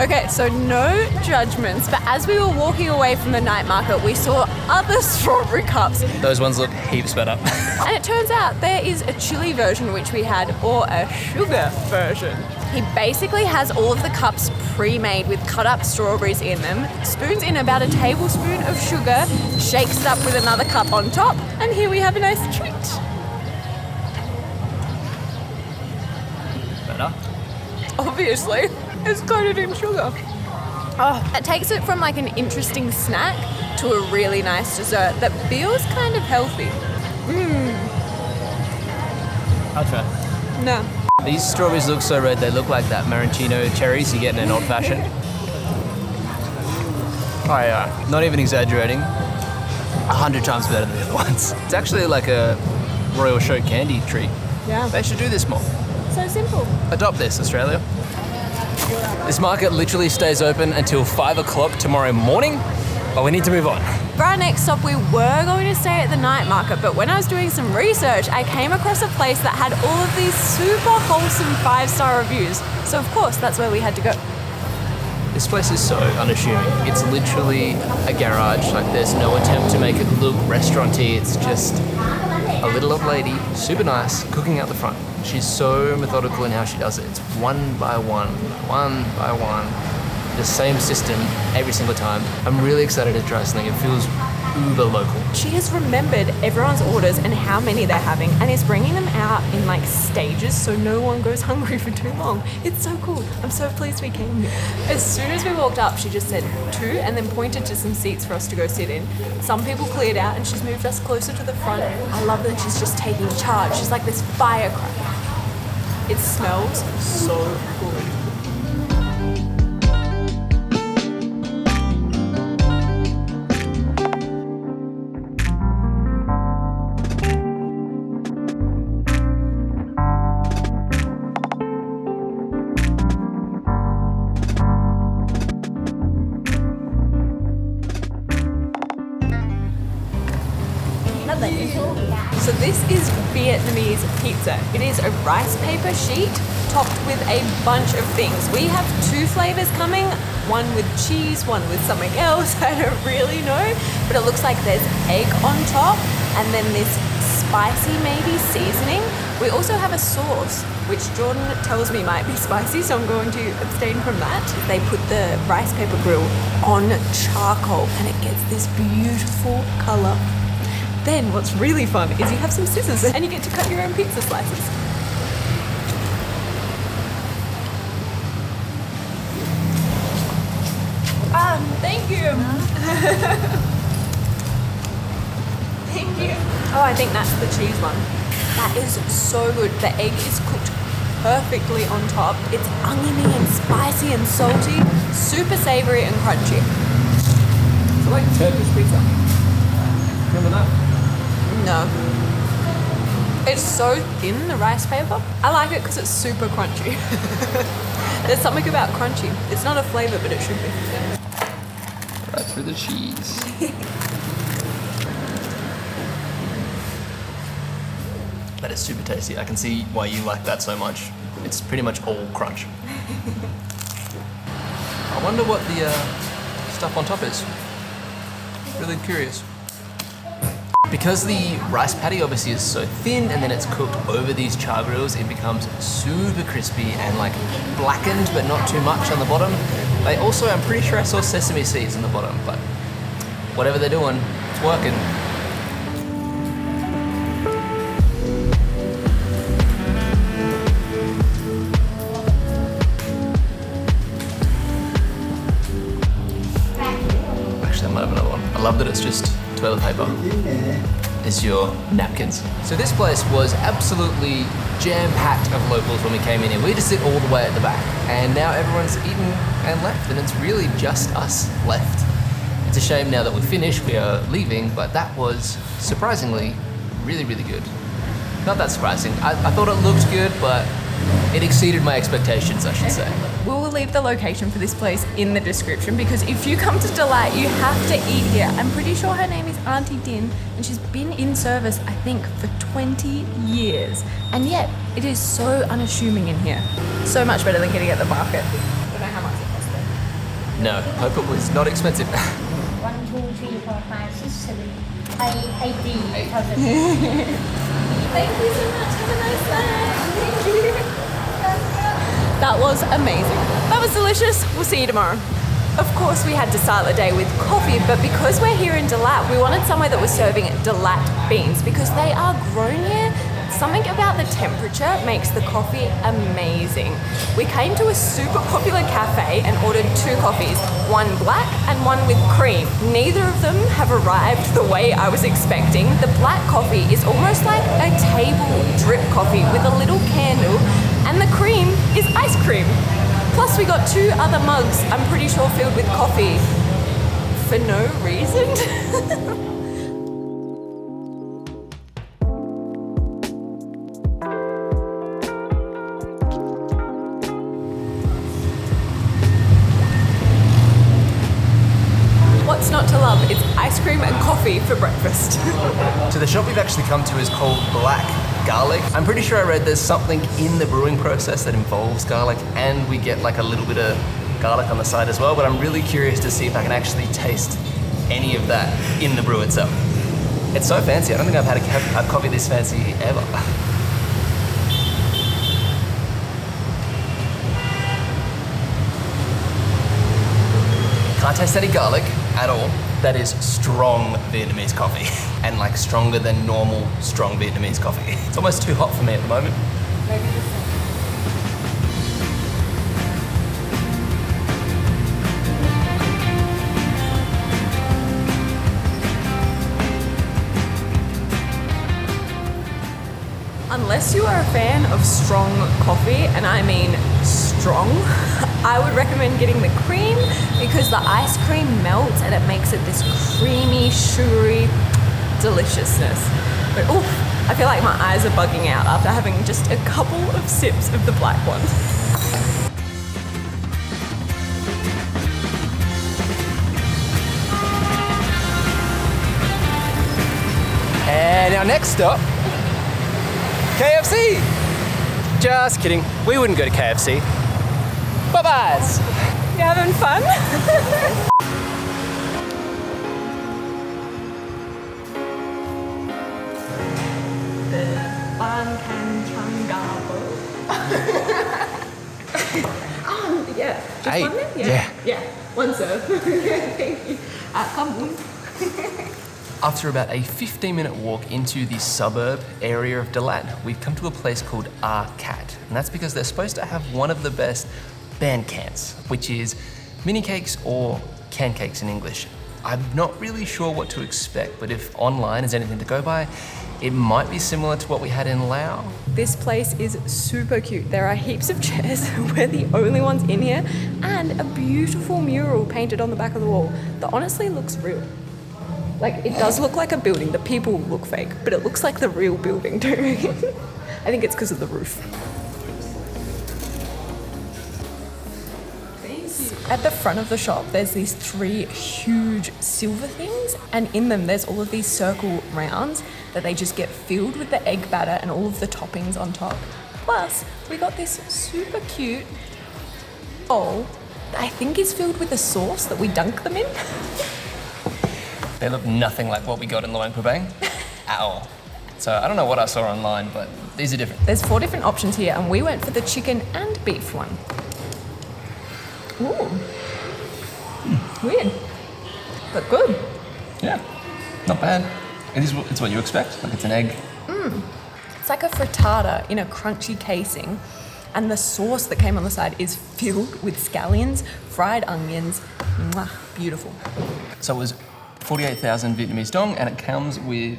Okay, so no judgments, but as we were walking away from the night market, we saw other strawberry cups. Those ones look heaps better. And it turns out there is a chili version which we had, or a sugar version. He basically has all of the cups pre-made with cut up strawberries in them, spoons in about a tablespoon of sugar, shakes it up with another cup on top, and here we have a nice treat. Obviously, it's coated in sugar. Oh, it takes it from like an interesting snack to a really nice dessert that feels kind of healthy. I'll try. No. These strawberries look so red, they look like that maraschino cherries you get in an old fashioned. Oh yeah, not even exaggerating. 100 times better than the other ones. It's actually like a Royal Show candy treat. Yeah. They should do this more. So simple. Adopt this, Australia. This market literally stays open until 5 o'clock tomorrow morning, but we need to move on. For our next stop, we were going to stay at the night market, but when I was doing some research, I came across a place that had all of these super wholesome 5-star reviews. So of course, that's where we had to go. This place is so unassuming. It's literally a garage. Like, there's no attempt to make it look restaurant-y. It's just a little old lady, super nice, cooking out the front. She's so methodical in how she does it. It's one by one, the same system every single time. I'm really excited to try something. It feels uber local. She has remembered everyone's orders and how many they're having and is bringing them out in like stages so no one goes hungry for too long. It's so cool. I'm so pleased we came here. As soon as we walked up, she just said 2 and then pointed to some seats for us to go sit in. Some people cleared out and she's moved us closer to the front. I love that she's just taking charge. She's like this firecracker. It smells so good. So this is Vietnamese pizza. It is a rice paper sheet topped with a bunch of things. We have 2 flavors coming, one with cheese, one with something else. I don't really know, but it looks like there's egg on top and then this spicy maybe seasoning. We also have a sauce, which Jordan tells me might be spicy, so I'm going to abstain from that. They put the rice paper grill on charcoal and it gets this beautiful color. Then what's really fun is you have some scissors and you get to cut your own pizza slices. Thank you. Thank you. Oh, I think that's the cheese one. That is so good. The egg is cooked perfectly on top. It's oniony and spicy and salty, super savory and crunchy. It's like Turkish pizza. Remember that? No. It's so thin, the rice paper. I like it because it's super crunchy. There's something about crunchy. It's not a flavour, but it should be. Right through the cheese. That is super tasty. I can see why you like that so much. It's pretty much all crunch. I wonder what the stuff on top is. Really curious. Because the rice patty obviously is so thin and then it's cooked over these char grills, it becomes super crispy and like blackened, but not too much on the bottom. They also, I'm pretty sure I saw sesame seeds on the bottom, but whatever they're doing, it's working. Actually, I might have another one. I love that it's just toilet paper is your napkins. So this place was absolutely jam-packed of locals when we came in here. We just sit all the way at the back, and now everyone's eaten and left, and it's really just us left. It's a shame now that we're finished, we are leaving, but that was surprisingly really, really good. Not that surprising. I thought it looked good, but it exceeded my expectations, I should say. We will leave the location for this place in the description, because if you come to Delight, you have to eat here. I'm pretty sure her name is Auntie Din, and she's been in service, I think, for 20 years. And yet, it is so unassuming in here. So much better than getting at the market. I don't know how much it cost though. No, hope it was not expensive. 1, 2, 3, 4, 5, 6, 7, 8,000. Thank you so much. Have a nice night. Thank you. That was amazing. That was delicious. We'll see you tomorrow. Of course, we had to start the day with coffee, but because we're here in Delight, we wanted somewhere that was serving Delight beans because they are grown here. Something about the temperature makes the coffee amazing. We came to a super popular cafe and ordered 2 coffees, one black and one with cream. Neither of them have arrived the way I was expecting. The black coffee is almost like a table drip coffee with a little candle, and the cream is ice cream. Plus we got 2 other mugs, I'm pretty sure filled with coffee for no reason. What's not to love? It's ice cream and coffee for breakfast. So the shop we've actually come to is called Black Garlic. I'm pretty sure I read there's something in the brewing process that involves garlic, and we get like a little bit of garlic on the side as well, but I'm really curious to see if I can actually taste any of that in the brew itself. It's so fancy. I don't think I've had a coffee this fancy ever. Can't taste any garlic at all. That is strong Vietnamese coffee, and like stronger than normal strong Vietnamese coffee. It's almost too hot for me at the moment. Unless you are a fan of strong coffee, and I mean strong, I would recommend getting the cream because the ice cream melts and it makes it this creamy, sugary deliciousness. But oof, I feel like my eyes are bugging out after having just a couple of sips of the black one. And our next stop, KFC. Just kidding. We wouldn't go to KFC. Bye-byes. You having fun? Yeah. Just Hey, one then? Yeah. One serve. Thank you. Come on. After about a 15-minute walk into the suburb area of Delight, we've come to a place called Cat, and that's because they're supposed to have one of the best band cans, which is mini cakes or can cakes in English. I'm not really sure what to expect, but if online is anything to go by, it might be similar to what we had in Laos. This place is super cute. There are heaps of chairs. We're the only ones in here, and a beautiful mural painted on the back of the wall that honestly looks real. Like, it does look like a building. The people look fake, but it looks like the real building, don't you reckon? I think it's because of the roof. At the front of the shop, there's these 3 huge silver things, and in them there's all of these circle rounds that they just get filled with the egg batter and all of the toppings on top. Plus, we got this super cute bowl that I think is filled with a sauce that we dunk them in. They look nothing like what we got in Luang Prabang at all. So I don't know what I saw online, but these are different. There's 4 different options here, and we went for the chicken and beef one. Ooh. Weird. But good. Yeah, not bad. It's what you expect. Like, it's an egg. It's like a frittata in a crunchy casing, and the sauce that came on the side is filled with scallions, fried onions. Mwah, beautiful. So it was 48,000 Vietnamese dong, and it comes with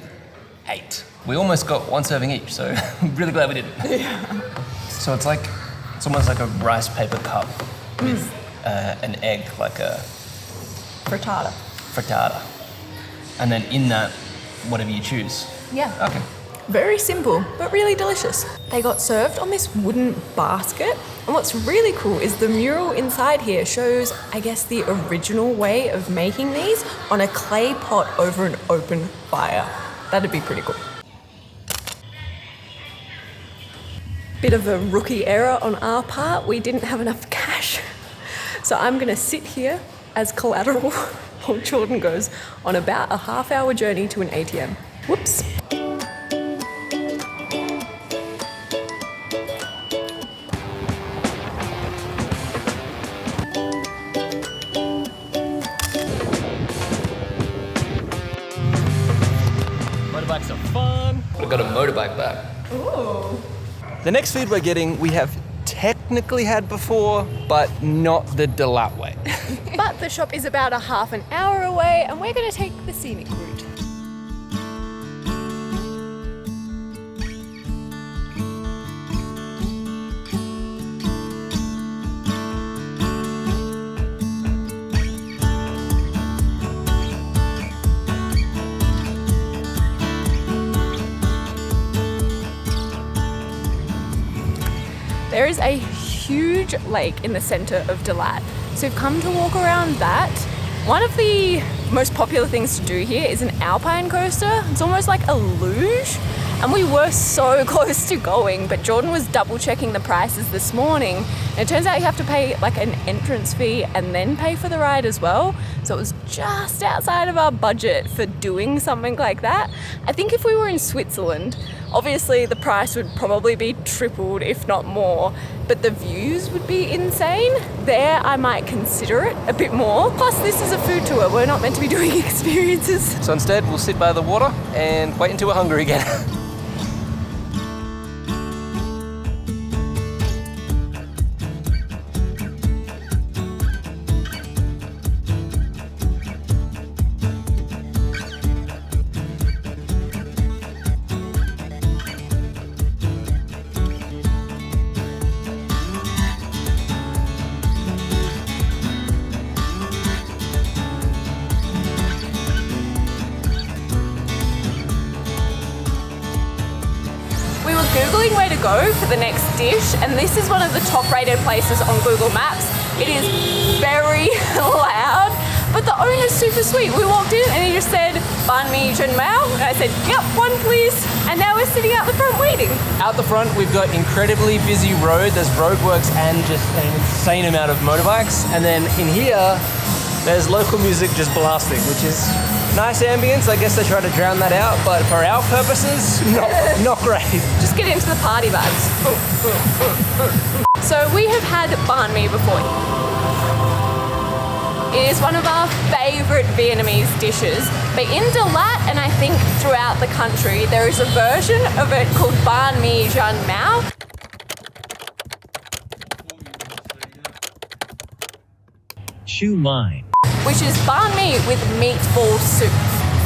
8. We almost got 1 serving each, so I'm really glad we didn't. Yeah. So it's almost like a rice paper cup with an egg, like a frittata. And then in that, whatever you choose. Yeah. Okay. Very simple, but really delicious. They got served on this wooden basket, and what's really cool is the mural inside here shows, I guess, the original way of making these on a clay pot over an open fire. That'd be pretty cool. Bit of a rookie error on our part. We didn't have enough cash. So I'm gonna sit here as collateral while Jordan goes on about a half-hour journey to an ATM. Whoops. Motorbikes are fun. We've got a motorbike back. Ooh. The next food we're getting, we have technically had before, but not the Dalat way. But the shop is about a half an hour away, and we're gonna take the scenic route. There is a huge lake in the center of Dalat. So we've come to walk around that. One of the most popular things to do here is an alpine coaster. It's almost like a luge. And we were so close to going, but Jordan was double checking the prices this morning. And it turns out you have to pay like an entrance fee and then pay for the ride as well. So it was just outside of our budget for doing something like that. I think if we were in Switzerland, obviously the price would probably be tripled, if not more, but the views would be insane. There, I might consider it a bit more. Plus, this is a food tour. We're not meant to be doing experiences. So instead, we'll sit by the water and wait until we're hungry again. Googling where to go for the next dish, and this is one of the top rated places on Google Maps. It is very loud, but the owner's super sweet. We walked in and he just said, "Banh mi chun mao," and I said, "Yep, 1 please." And now we're sitting out the front waiting. Out the front, we've got incredibly busy road. There's roadworks and just an insane amount of motorbikes. And then in here, there's local music just blasting, which is nice ambience. I guess they try to drown that out, but for our purposes, not great. Just get into the party vibes. So we have had banh mi before. It is one of our favorite Vietnamese dishes. But in Dalat, and I think throughout the country, there is a version of it called banh mi chun mao. Chu Mai. Which is banh mi with meatball soup.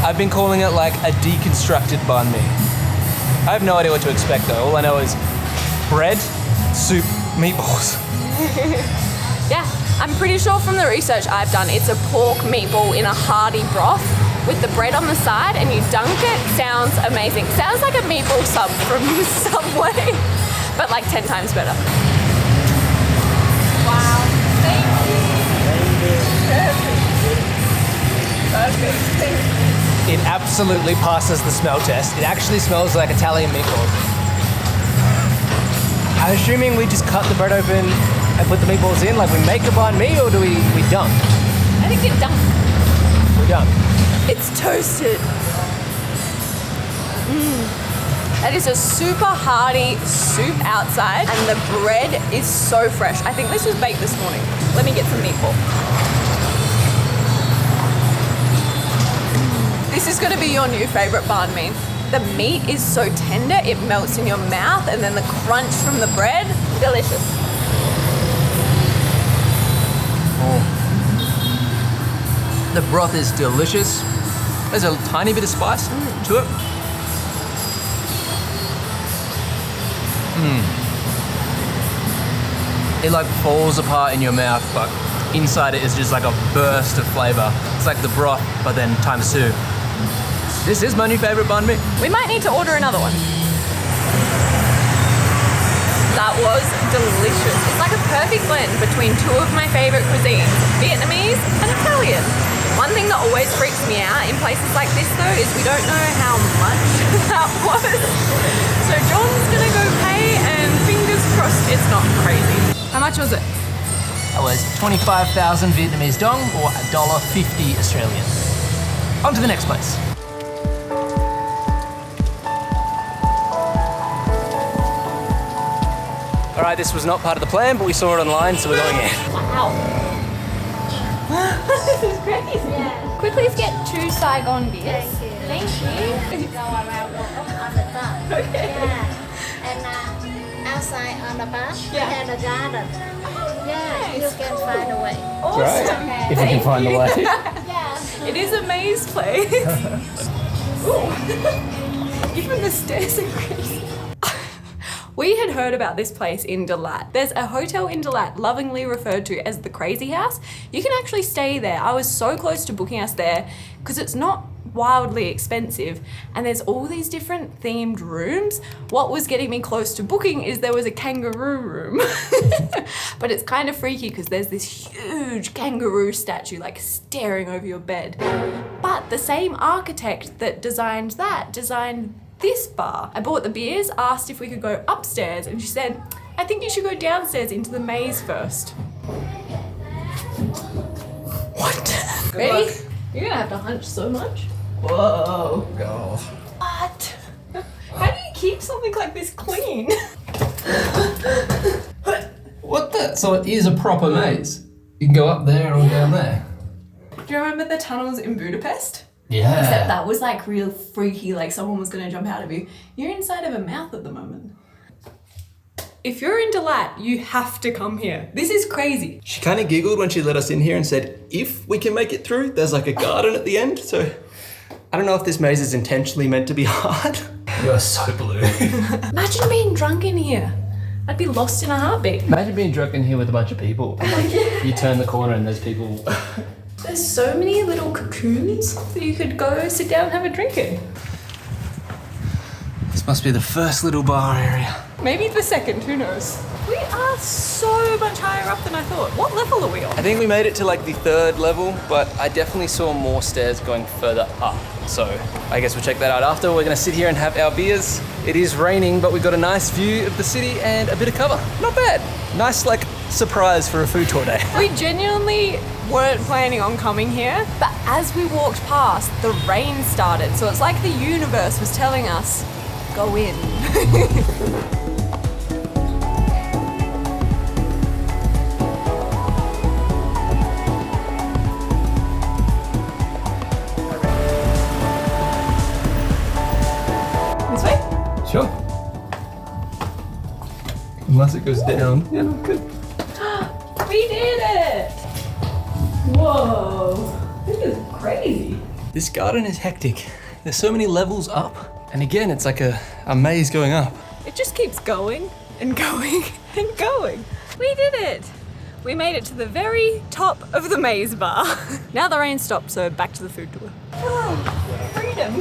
I've been calling it like a deconstructed banh mi. I have no idea what to expect though. All I know is bread, soup, meatballs. Yeah, I'm pretty sure from the research I've done, it's a pork meatball in a hearty broth. with the bread on the side and you dunk it. Sounds amazing. Sounds like a meatball sub from Subway, but like 10 times better. Wow, thank you. Perfect. Thank you. It absolutely passes the smell test. It actually smells like Italian meatballs. I'm assuming we just cut the bread open and put the meatballs in, like we make a banh mi, or do we dunk? I think it dunk. We dunk. It's toasted. That is a super hearty soup outside and the bread is so fresh. I think this was baked this morning. Let me get some meatball. This is gonna be your new favorite banh mi. The meat is so tender, it melts in your mouth, and then the crunch from the bread, delicious. The broth is delicious. There's a tiny bit of spice to it. It like falls apart in your mouth, but inside it is just like a burst of flavor. It's like the broth, but then times 2. This is my new favorite banh mi. We might need to order another one. That was delicious. It's like a perfect blend between 2 of my favorite cuisines, Vietnamese and Italian. One thing that always freaks me out in places like this though is we don't know how much that was. So John's gonna go pay and fingers crossed it's not crazy. How much was it? That was 25,000 Vietnamese dong or $1.50 Australian. On to the next place. All right, this was not part of the plan, but we saw it online, so we're going in. Wow. This is crazy. Yeah. Quickly, let's get 2 Saigon beers. Thank you. Thank you. Go around on the top. Okay. Yeah. And outside on the back, we Yeah. have a garden. Yeah, you can find a way. Awesome. If you can find the way. Yeah. It is a maze place. Ooh. Even the stairs are crazy. We had heard about this place in Dalat. There's a hotel in Dalat lovingly referred to as the Crazy House. You can actually stay there. I was so close to booking us there because it's not wildly expensive and there's all these different themed rooms. What was getting me close to booking is there was a kangaroo room. But it's kind of freaky because there's this huge kangaroo statue like staring over your bed. But the same architect that designed that designed this bar. I bought the beers, asked if we could go upstairs, and she said, I think you should go downstairs into the maze first. What? Good Ready? luck. You're gonna have to hunch so much. Whoa, God. What? How do you keep something like this clean? What the? So it is a proper maze. You can go up there or down there. Do you remember the tunnels in Budapest? Yeah. Except that was like real freaky, like someone was gonna jump out of you. You're inside of a mouth at the moment. If you're in Dalat, you have to come here. This is crazy. She kind of giggled when she let us in here and said, if we can make it through, there's like a garden at the end. So I don't know if this maze is intentionally meant to be hard. You're so blue. Imagine being drunk in here. I'd be lost in a heartbeat. Imagine being drunk in here with a bunch of people. And like, you turn the corner and there's people. There's so many little cocoons that you could go sit down and have a drink in. This must be the first little bar area. Maybe the second, who knows? We are so much higher up than I thought. What level are we on? I think we made it to like the 3rd level, but I definitely saw more stairs going further up. So I guess we'll check that out after. We're gonna sit here and have our beers. It is raining, but we've got a nice view of the city and a bit of cover. Not bad. Nice like surprise for a food tour day. We genuinely weren't planning on coming here, but as we walked past, the rain started. So it's like the universe was telling us, go in. This way? Sure. Unless it goes down. Yeah, good. We did it! Whoa, this is crazy. This garden is hectic. There's so many levels up. And again, it's like a maze going up. It just keeps going and going and going. We did it. We made it to the very top of the maze bar. Now the rain stopped, so back to the food tour. Oh, freedom.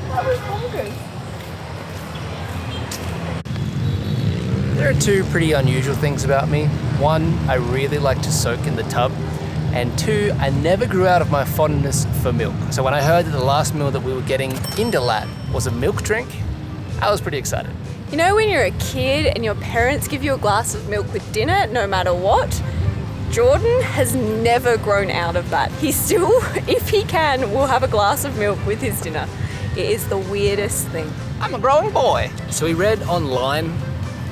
That was bonkers. There are two pretty unusual things about me. One, I really like to soak in the tub. And two, I never grew out of my fondness for milk. So when I heard that the last meal that we were getting in Dalat was a milk drink, I was pretty excited. You know when you're a kid and your parents give you a glass of milk with dinner, no matter what? Jordan has never grown out of that. He still, if he can, will have a glass of milk with his dinner. It is the weirdest thing. I'm a growing boy. So we read online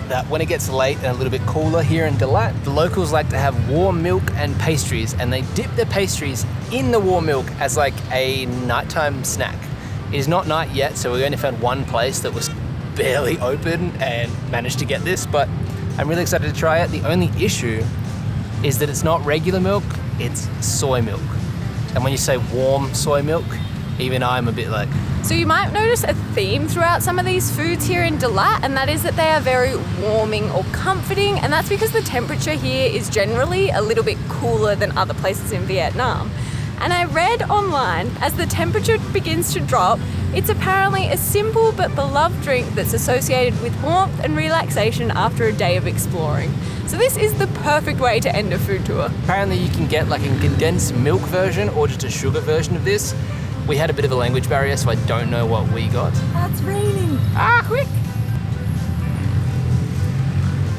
that when it gets late and a little bit cooler here in Dalat, the locals like to have warm milk and pastries, and they dip their pastries in the warm milk as like a nighttime snack. It is not night yet, so we only found one place that was barely open and managed to get this, but I'm really excited to try it. The only issue is that it's not regular milk, it's soy milk. And when you say warm soy milk, even I'm a bit like... So you might notice a theme throughout some of these foods here in Dalat, and that is that they are very warming or comforting, and that's because the temperature here is generally a little bit cooler than other places in Vietnam. And I read online, as the temperature begins to drop, it's apparently a simple but beloved drink that's associated with warmth and relaxation after a day of exploring. So this is the perfect way to end a food tour. Apparently you can get like a condensed milk version or just a sugar version of this. We had a bit of a language barrier, so I don't know what we got. That's raining. Quick!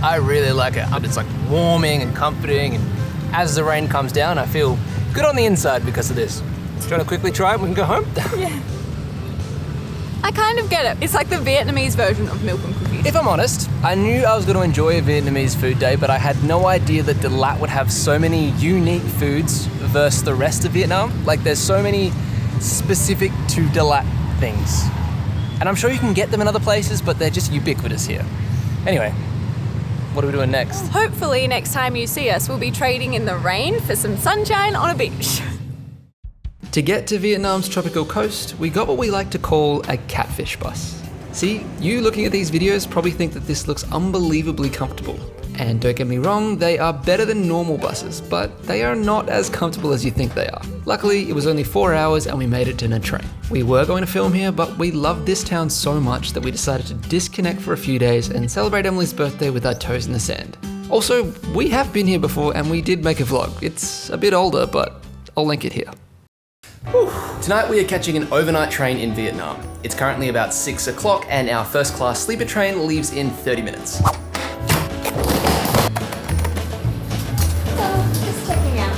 I really like it. It's like warming and comforting, and as the rain comes down, I feel good on the inside because of this. Do you want to quickly try it? We can go home? Yeah. I kind of get it. It's like the Vietnamese version of milk and cookies. If I'm honest, I knew I was going to enjoy a Vietnamese food day, but I had no idea that Dalat would have so many unique foods versus the rest of Vietnam. Like there's so many specific to Dalat things. And I'm sure you can get them in other places, but they're just ubiquitous here. Anyway, what are we doing next? Hopefully next time you see us, we'll be trading in the rain for some sunshine on a beach. To get to Vietnam's tropical coast, we got what we like to call a catfish bus. See, you looking at these videos probably think that this looks unbelievably comfortable. And don't get me wrong, they are better than normal buses, but they are not as comfortable as you think they are. Luckily, it was only 4 hours and we made it to Nha Trang. We were going to film here, but we loved this town so much that we decided to disconnect for a few days and celebrate Emily's birthday with our toes in the sand. Also, we have been here before and we did make a vlog. It's a bit older, but I'll link it here. Whew. Tonight we are catching an overnight train in Vietnam. It's currently about 6 o'clock and our first class sleeper train leaves in 30 minutes. Just checking out.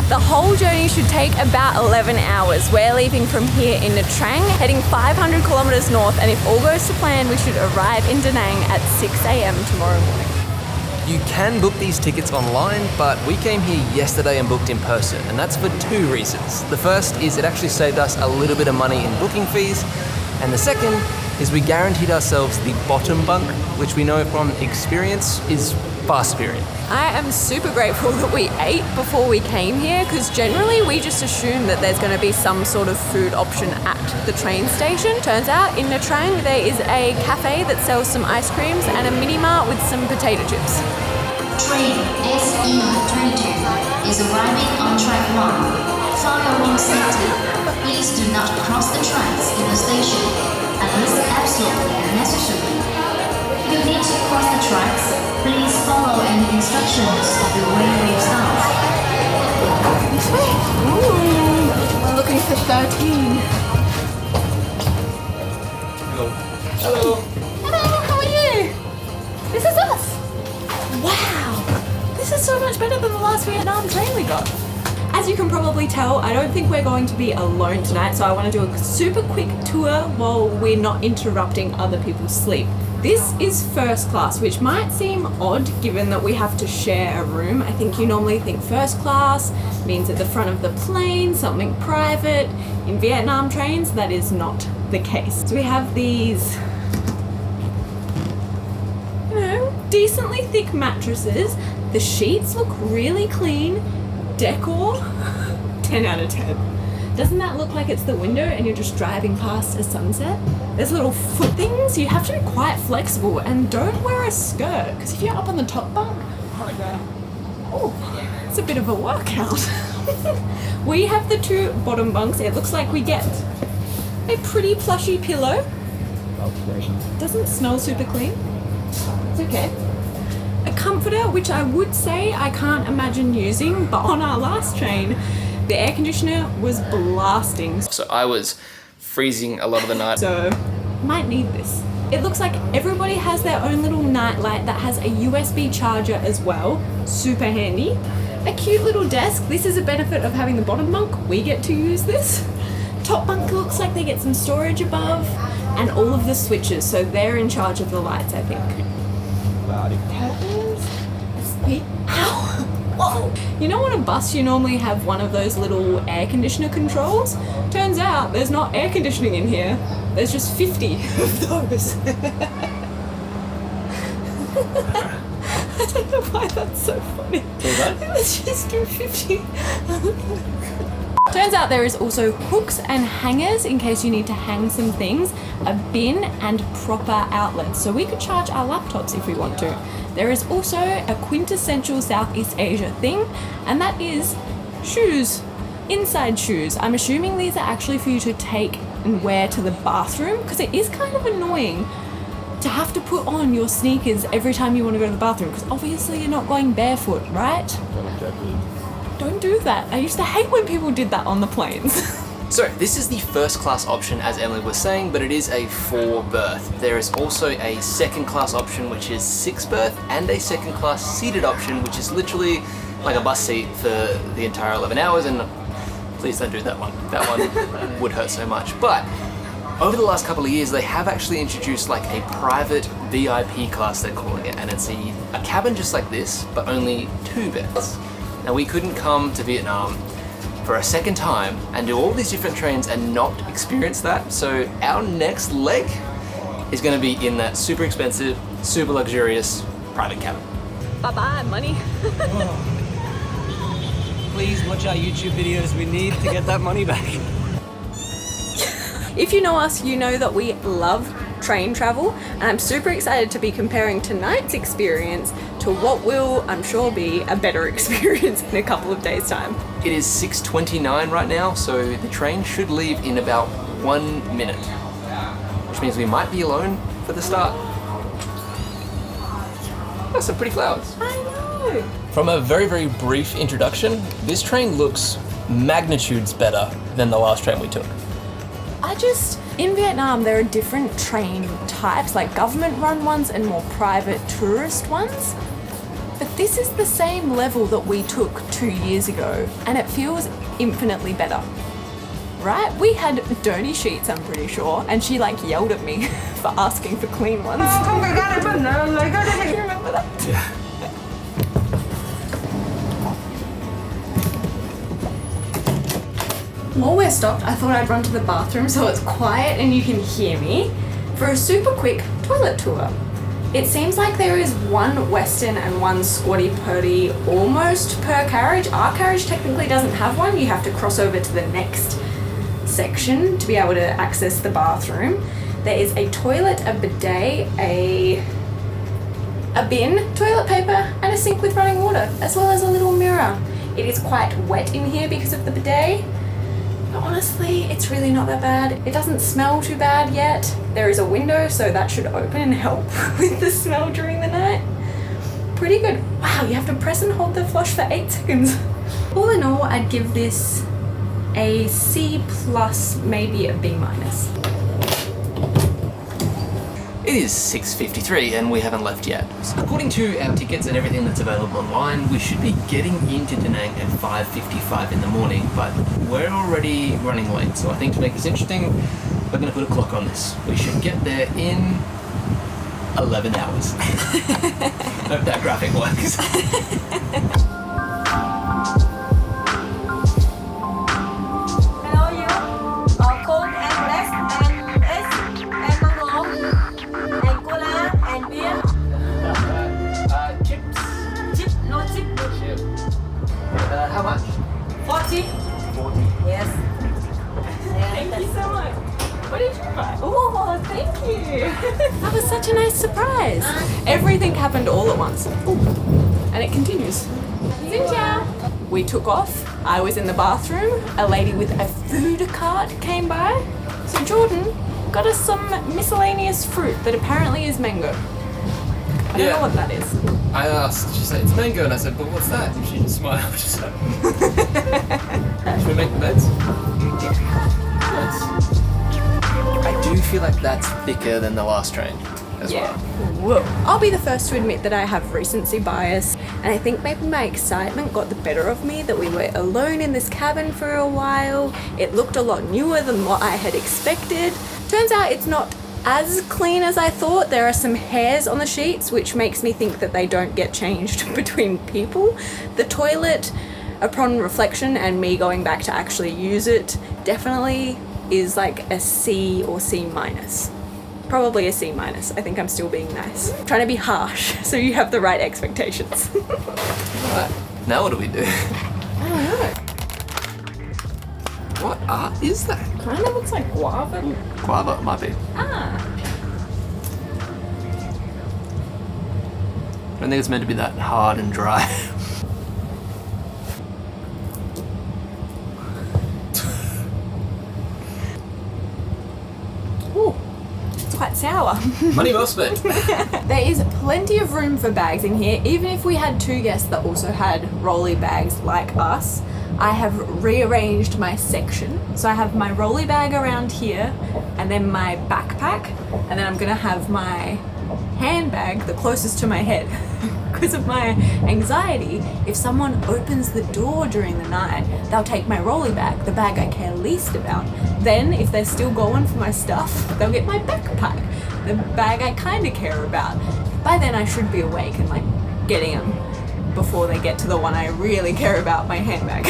The whole journey should take about 11 hours. We're leaving from here in Nha Trang, heading 500 kilometers north, and if all goes to plan, we should arrive in Da Nang at 6 a.m. tomorrow morning. You can book these tickets online, but we came here yesterday and booked in person, and that's for two reasons. The first is it actually saved us a little bit of money in booking fees, and the second is we guaranteed ourselves the bottom bunk, which we know from experience is far superior. I am super grateful that we ate before we came here, because generally we just assume that there's going to be some sort of food option at the train station. Turns out in Nha Trang there is a cafe that sells some ice creams and a mini mart with some potato chips. Train SE22 is arriving on track 1. For your own safety, please do not cross the tracks in the station unless absolutely necessary. If you need to cross the tracks, please follow any instructions of the railway staff. This way. Ooh, we're looking for 13. Hello. Hello. Hello, how are you? This is us. Wow, this is so much better than the last Vietnam train we got. As you can probably tell, I don't think we're going to be alone tonight, so I want to do a super quick tour while we're not interrupting other people's sleep. This is first class, which might seem odd given that we have to share a room. I think you normally think first class means at the front of the plane, something private. In Vietnam trains, that is not the case. So we have these, decently thick mattresses. The sheets look really clean. Decor, 10 out of 10. Doesn't that look like it's the window and you're just driving past a sunset? There's little foot things. You have to be quite flexible and don't wear a skirt because if you're up on the top bunk, oh, it's a bit of a workout. We have the 2 bottom bunks. It looks like we get a pretty plushy pillow. Doesn't smell super clean. It's okay. A comforter, which I would say I can't imagine using, but on our last train, the air conditioner was blasting. So I was freezing a lot of the night. So, might need this. It looks like everybody has their own little nightlight that has a USB charger as well. Super handy. A cute little desk. This is a benefit of having the bottom bunk. We get to use this. Top bunk looks like they get some storage above and all of the switches, so they're in charge of the lights, I think. Ow! Whoa! You know on a bus you normally have one of those little air conditioner controls? Turns out there's not air conditioning in here. There's just 50 of those. I don't know why that's so funny. Let's just do 50. Turns out there is also hooks and hangers in case you need to hang some things, a bin and proper outlets. So we could charge our laptops if we want to. There is also a quintessential Southeast Asia thing, and that is shoes. Inside shoes. I'm assuming these are actually for you to take and wear to the bathroom because it is kind of annoying to have to put on your sneakers every time you want to go to the bathroom because obviously you're not going barefoot, right? Don't do that. I used to hate when people did that on the planes. So this is the first class option, as Emily was saying, but it is a 4-berth. There is also a second class option, which is 6-berth, and a second class seated option, which is literally like a bus seat for the entire 11 hours. And please don't do that one. That one would hurt so much. But over the last couple of years, they have actually introduced like a private VIP class, they're calling it, and it's a cabin just like this, but only 2 beds. Now we couldn't come to Vietnam for a second time and do all these different trains and not experience that. So our next leg is going to be in that super expensive, super luxurious private cabin. Bye-bye, money. Please watch our YouTube videos. We need to get that money back. If you know us, you know that we love train travel, and I'm super excited to be comparing tonight's experience to what will, I'm sure, be a better experience in a couple of days' time. It is 6:29 right now, so the train should leave in about 1 minute, which means we might be alone for the start. That's some pretty flowers. I know. From a very, very brief introduction, this train looks magnitudes better than the last train we took. In Vietnam, there are different train types, like government-run ones and more private tourist ones. But this is the same level that we took 2 years ago, and it feels infinitely better. Right? We had dirty sheets, I'm pretty sure, and she like yelled at me for asking for clean ones. Do you remember that? Yeah. While we're stopped, I thought I'd run to the bathroom so it's quiet and you can hear me for a super quick toilet tour. It seems like there is one Western and one squatty potty almost per carriage. Our carriage technically doesn't have one. You have to cross over to the next section to be able to access the bathroom. There is a toilet, a bidet, a bin, toilet paper, and a sink with running water, as well as a little mirror. It is quite wet in here because of the bidet. But honestly, it's really not that bad. It doesn't smell too bad yet. There is a window, so that should open and help with the smell during the night. Pretty good. Wow, you have to press and hold the flush for 8 seconds. All in all, I'd give this a C+, maybe a B-. It is 6:53 and we haven't left yet. According to our tickets and everything that's available online, we should be getting into Da Nang at 5:55 in the morning, but we're already running late. So I think to make this interesting, we're going to put a clock on this. We should get there in 11 hours. Hope that graphic works. How much? 40. 40. Yes. happened all at once. Ooh. And it continues. Xinjia! We took off. I was in the bathroom. A lady with a food cart came by. So Jordan got us some miscellaneous fruit that apparently is mango. I don't know what that is. I asked, she said, it's mango, and I said, but what's that? And she just smiled. She said, should we make the beds? Nice. I do feel like that's thicker than the last train as well. Whoa. I'll be the first to admit that I have recency bias, and I think maybe my excitement got the better of me that we were alone in this cabin for a while. It looked a lot newer than what I had expected. Turns out it's not as clean as I thought. There are some hairs on the sheets, which makes me think that they don't get changed between people. The toilet, upon reflection and me going back to actually use it, definitely is like a C or C minus. Probably a C minus. I think I'm still being nice. I'm trying to be harsh so you have the right expectations. Right. Now what do we do? I don't know. What art is that? Kind of looks like guava. Guava, might be. Ah. I don't think it's meant to be that hard and dry. Ooh, it's quite sour. Money well spent. There is plenty of room for bags in here. Even if we had two guests that also had rolly bags like us, I have rearranged my section. So I have my rolly bag around here, and then my backpack, and then I'm gonna have my handbag the closest to my head. Because of my anxiety, if someone opens the door during the night, they'll take my rolly bag, the bag I care least about. Then, if they're still going for my stuff, they'll get my backpack, the bag I kind of care about. By then I should be awake and like getting them before they get to the one I really care about, my handbag.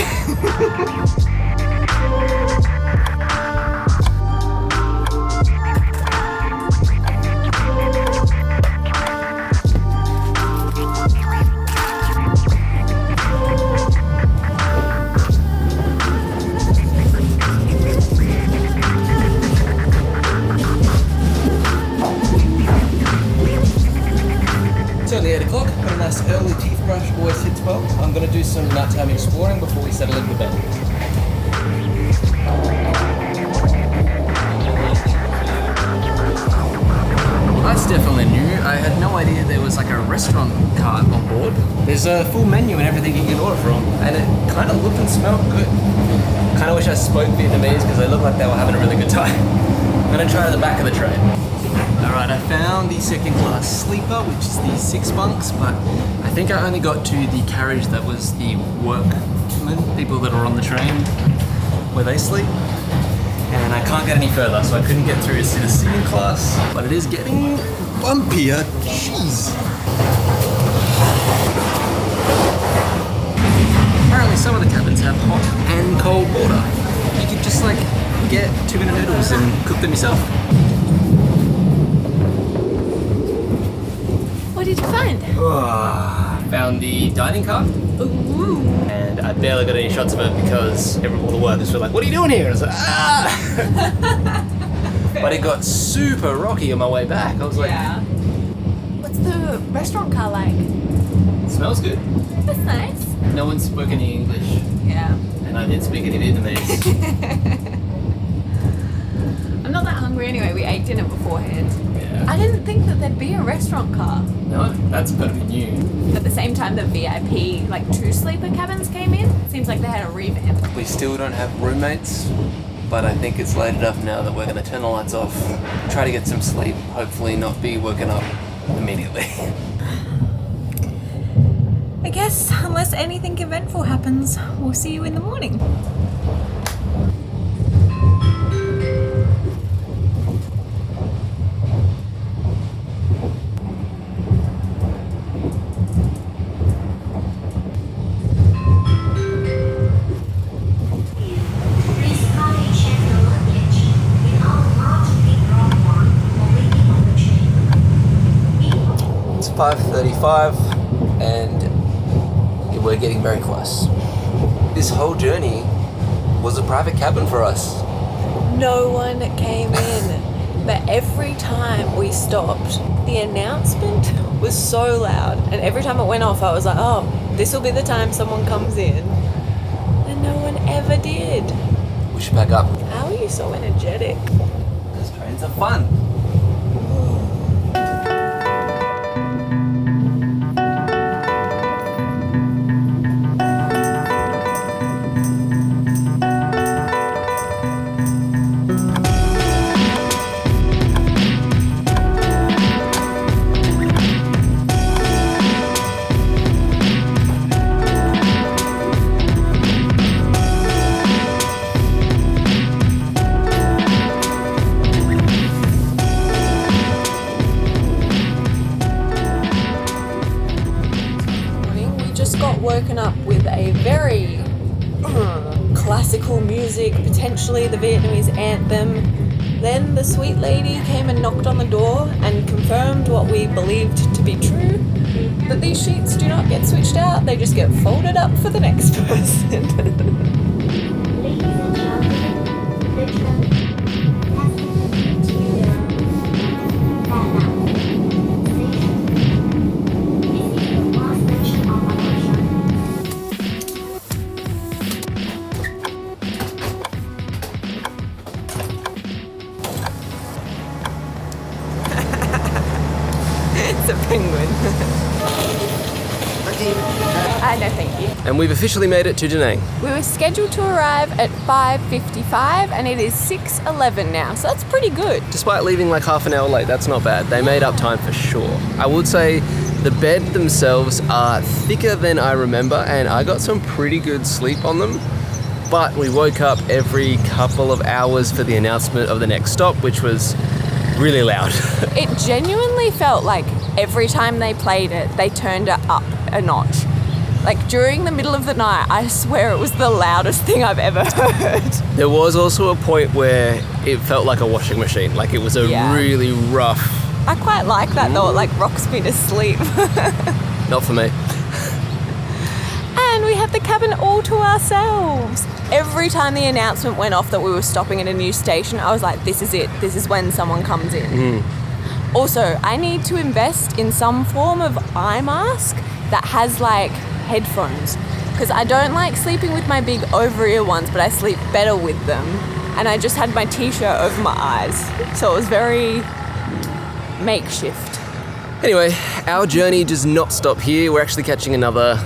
It's only 8 o'clock, got a nice early teeth brush, always hits well. I'm going to do some nighttime exploring before we settle into bed. That's definitely new. I had no idea there was like a restaurant cart on board. There's a full menu and everything you can order from, and it kind of looked and smelled good. Kind of wish I spoke Vietnamese because they looked like they were having a really good time. I'm going to try to the back of the train. Alright, I found the second class sleeper, which is the 6 bunks, but I think I only got to the carriage that was the workmen, people that are on the train, where they sleep. And I can't get any further, so I couldn't get through to the second class, but it is getting bumpier. Jeez. Apparently some of the cabins have hot and cold water. You could just like get tuna noodles and cook them yourself. What did you find? Found the dining car. Ooh. And I barely got any shots of it because all the workers were like, what are you doing here? And I was like, ah! But it got super rocky on my way back. I was like, yeah. What's the restaurant car like? It smells good. That's nice. No one spoke any English. Yeah. And I didn't speak any Vietnamese. I'm not that hungry anyway. We ate dinner beforehand. Yeah. I didn't think that there'd be a restaurant car. No, that's got to be new. At the same time, the VIP, like 2 sleeper cabins came in. Seems like they had a revamp. We still don't have roommates, but I think it's late enough now that we're going to turn the lights off, try to get some sleep, hopefully not be woken up immediately. I guess, unless anything eventful happens, we'll see you in the morning. It's 5:35 and we're getting very close. This whole journey was a private cabin for us. No one came in. But every time we stopped, the announcement was so loud. And every time it went off, I was like, oh, this will be the time someone comes in. And no one ever did. We should pack up. How are you so energetic? Because trains are fun. Woken up with a very classical music, potentially the Vietnamese anthem. Then the sweet lady came and knocked on the door and confirmed what we believed to be true, that these sheets do not get switched out, they just get folded up for the next person. It's a penguin. No, thank you. And we've officially made it to Da Nang. We were scheduled to arrive at 5:55 and it is 6:11 now, so that's pretty good. Despite leaving like half an hour late, that's not bad. They made up time for sure. I would say the bed themselves are thicker than I remember, and I got some pretty good sleep on them. But we woke up every couple of hours for the announcement of the next stop, which was really loud. It genuinely felt like every time they played it, they turned it up a notch. Like during the middle of the night, I swear it was the loudest thing I've ever heard. There was also a point where it felt like a washing machine, like it was a really rough. I quite like that though, it like rocks me to sleep. Not for me. And we had the cabin all to ourselves. Every time the announcement went off that we were stopping at a new station, I was like, this is it. This is when someone comes in. Also, I need to invest in some form of eye mask that has like headphones, because I don't like sleeping with my big over-ear ones, but I sleep better with them. And I just had my t-shirt over my eyes, so it was very makeshift. Anyway, our journey does not stop here. We're actually catching another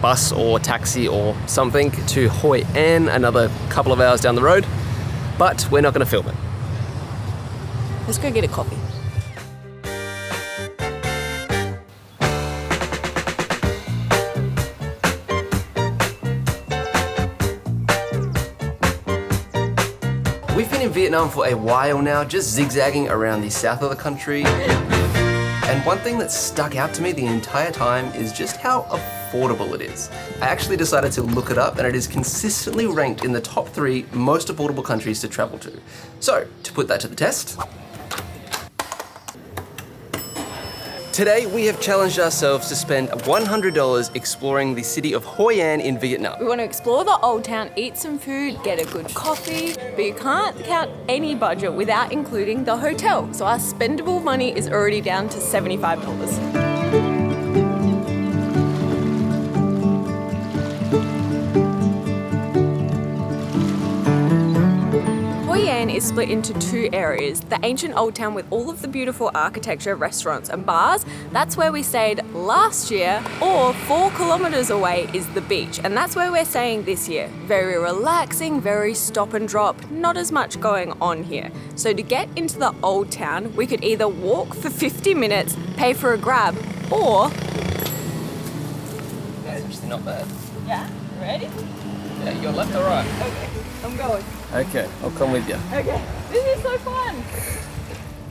bus or taxi or something to Hoi An, another couple of hours down the road, but we're not going to film it. Let's go get a coffee. We've been in Vietnam for a while now, just zigzagging around the south of the country. And one thing that stuck out to me the entire time is just how affordable it is. I actually decided to look it up, and it is consistently ranked in the top 3 most affordable countries to travel to. So, to put that to the test, today we have challenged ourselves to spend $100 exploring the city of Hoi An in Vietnam. We want to explore the old town, eat some food, get a good coffee, but you can't count any budget without including the hotel. So our spendable money is already down to $75. Hoi An is split into 2 areas. The ancient old town with all of the beautiful architecture, restaurants and bars, that's where we stayed last year, or 4 kilometers away is the beach, and that's where we're staying this year. Very relaxing, very stop and drop, not as much going on here. So to get into the old town, we could either walk for 50 minutes, pay for a grab, or... That's actually not bad. Yeah, ready? Yeah, you're left or right? Okay, I'm going. Okay, I'll come with you. Okay, this is so fun.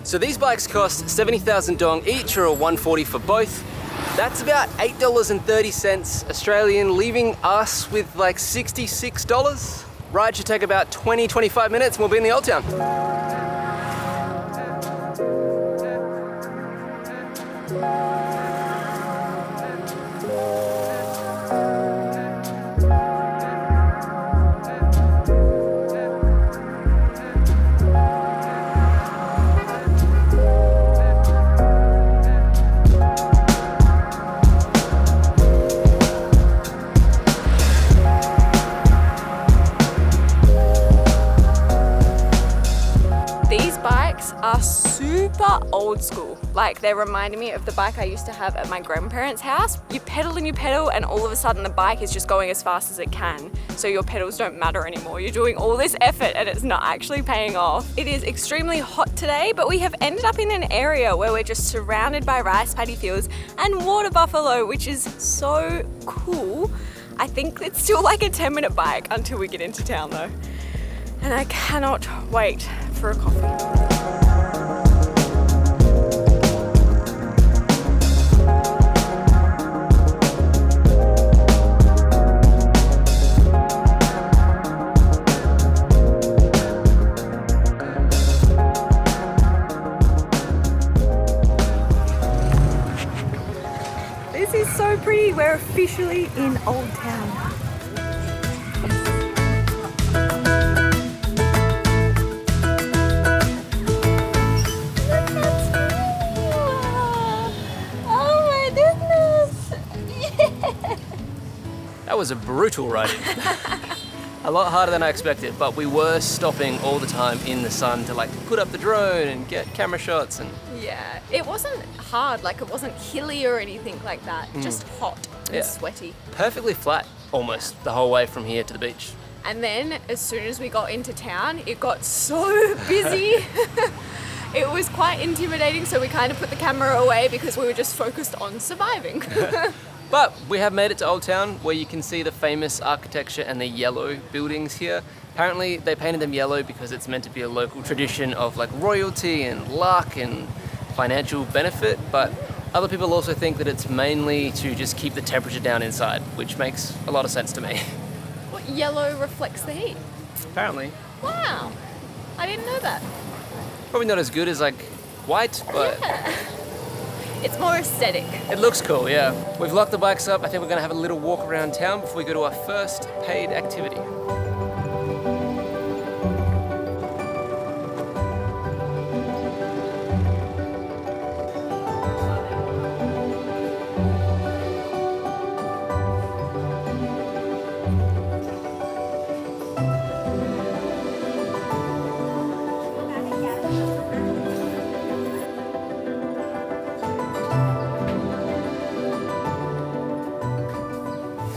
So these bikes cost 70,000 dong each, or $140 for both. That's about $8.30 Australian, leaving us with like $66. Ride should take about 20-25 minutes and we'll be in the old town. super old school. Like, they reminded me of the bike I used to have at my grandparents' house. You pedal and all of a sudden the bike is just going as fast as it can. So your pedals don't matter anymore. You're doing all this effort and it's not actually paying off. It is extremely hot today, but we have ended up in an area where we're just surrounded by rice paddy fields and water buffalo, which is so cool. I think it's still like a 10-minute bike until we get into town though. And I cannot wait for a coffee. This is so pretty. We're officially in Old Town. That was a brutal ride. A lot harder than I expected, but we were stopping all the time in the sun to like put up the drone and get camera shots and... Yeah, it wasn't hard, like it wasn't hilly or anything like that, just hot and sweaty. Perfectly flat, almost, the whole way from here to the beach. And then as soon as we got into town, it got so busy. It was quite intimidating, so we kind of put the camera away because we were just focused on surviving. But we have made it to Old Town, where you can see the famous architecture and the yellow buildings here. Apparently they painted them yellow because it's meant to be a local tradition of like royalty and luck and financial benefit, but other people also think that it's mainly to just keep the temperature down inside, which makes a lot of sense to me. What, yellow reflects the heat? Apparently. Wow, I didn't know that. Probably not as good as like white, but... Yeah. It's more aesthetic. It looks cool, yeah. We've locked the bikes up. I think we're gonna have a little walk around town before we go to our first paid activity.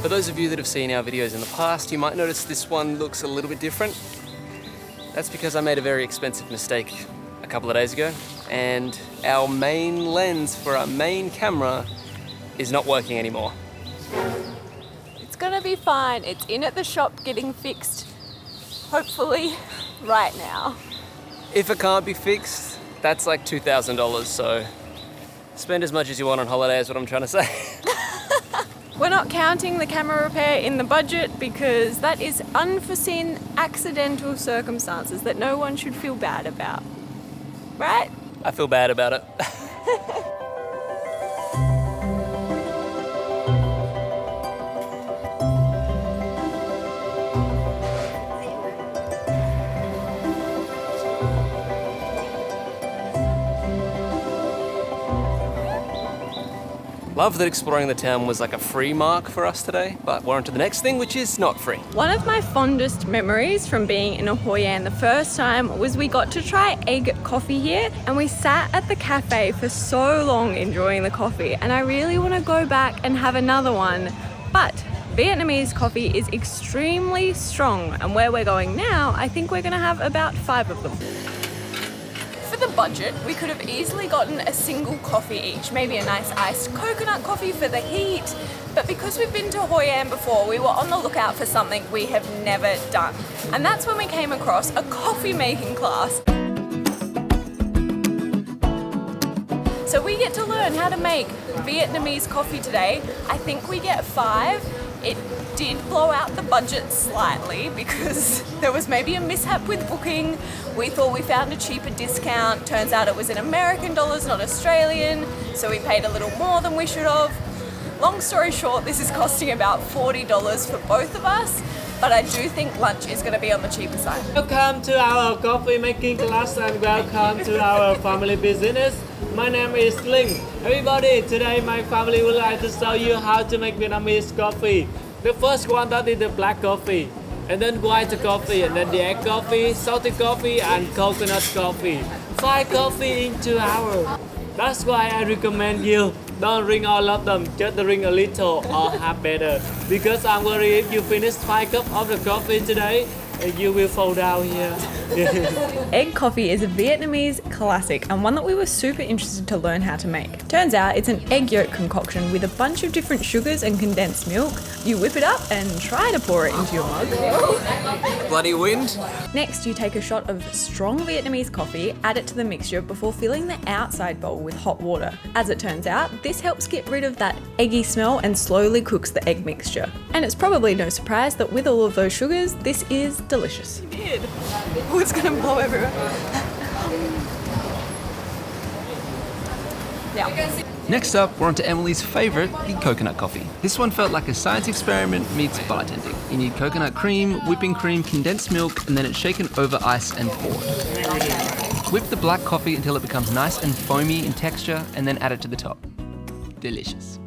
For those of you that have seen our videos in the past, you might notice this one looks a little bit different. That's because I made a very expensive mistake a couple of days ago, and our main lens for our main camera is not working anymore. It's gonna be fine. It's in at the shop getting fixed, hopefully right now. If it can't be fixed, that's like $2,000, so spend as much as you want on holiday is what I'm trying to say. We're not counting the camera repair in the budget because that is unforeseen accidental circumstances that no one should feel bad about. Right? I feel bad about it. Love that exploring the town was like a free mark for us today, but we're on to the next thing, which is not free. One of my fondest memories from being in Hoi An the first time was we got to try egg coffee here, and we sat at the cafe for so long enjoying the coffee, and I really want to go back and have another one, but Vietnamese coffee is extremely strong, and where we're going now, I think we're going to have about 5 of them. For the budget, we could have easily gotten a single coffee each, maybe a nice iced coconut coffee for the heat, but because we've been to Hoi An before, we were on the lookout for something we have never done. And that's when we came across a coffee making class. So we get to learn how to make Vietnamese coffee today. I think we get 5. It did blow out the budget slightly because there was maybe a mishap with booking. We thought we found a cheaper discount. Turns out it was in American dollars, not Australian. So we paid a little more than we should have. Long story short, this is costing about $40 for both of us. But I do think lunch is going to be on the cheaper side. Welcome to our coffee making class and welcome to our family business. My name is Ninh. Everybody, today my family would like to show you how to make Vietnamese coffee. The first one, that is the black coffee, and then white coffee, and then the egg coffee, salted coffee, and coconut coffee. 5 coffee in 2 hours. That's why I recommend you don't drink all of them, just drink a little or half better. Because I'm worried if you finish 5 cups of the coffee today, you will fall down here. Egg coffee is a Vietnamese classic and one that we were super interested to learn how to make. Turns out it's an egg yolk concoction with a bunch of different sugars and condensed milk. You whip it up and try to pour it into your mug. Bloody wind. Next, you take a shot of strong Vietnamese coffee, add it to the mixture before filling the outside bowl with hot water. As it turns out, this helps get rid of that eggy smell and slowly cooks the egg mixture. And it's probably no surprise that with all of those sugars, this is delicious. You did. Oh, it's gonna blow everywhere. Yeah. Next up, we're on to Emily's favourite, the coconut coffee. This one felt like a science experiment meets bartending. You need coconut cream, whipping cream, condensed milk, and then it's shaken over ice and poured. Whip the black coffee until it becomes nice and foamy in texture, and then add it to the top. Delicious.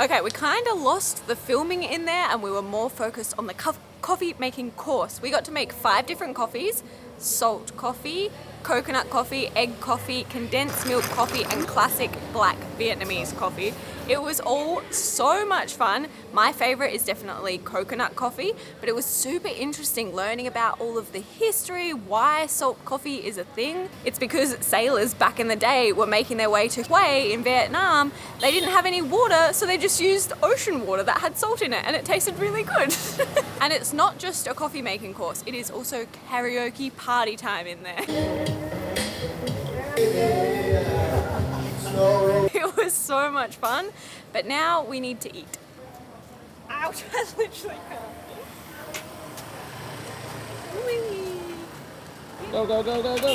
Okay, we kind of lost the filming in there and we were more focused on the coffee making course. We got to make 5 different coffees: salt coffee, coconut coffee, egg coffee, condensed milk coffee, and classic black Vietnamese coffee. It was all so much fun. My favorite is definitely coconut coffee, but it was super interesting learning about all of the history, why salt coffee is a thing. It's because sailors back in the day were making their way to Hue in Vietnam. They didn't have any water, so they just used ocean water that had salt in it, and it tasted really good. And it's not just a coffee making course, it is also karaoke party time in there. It was so much fun, but now we need to eat. Ouch, I literally fell. Go, go, go, go, go.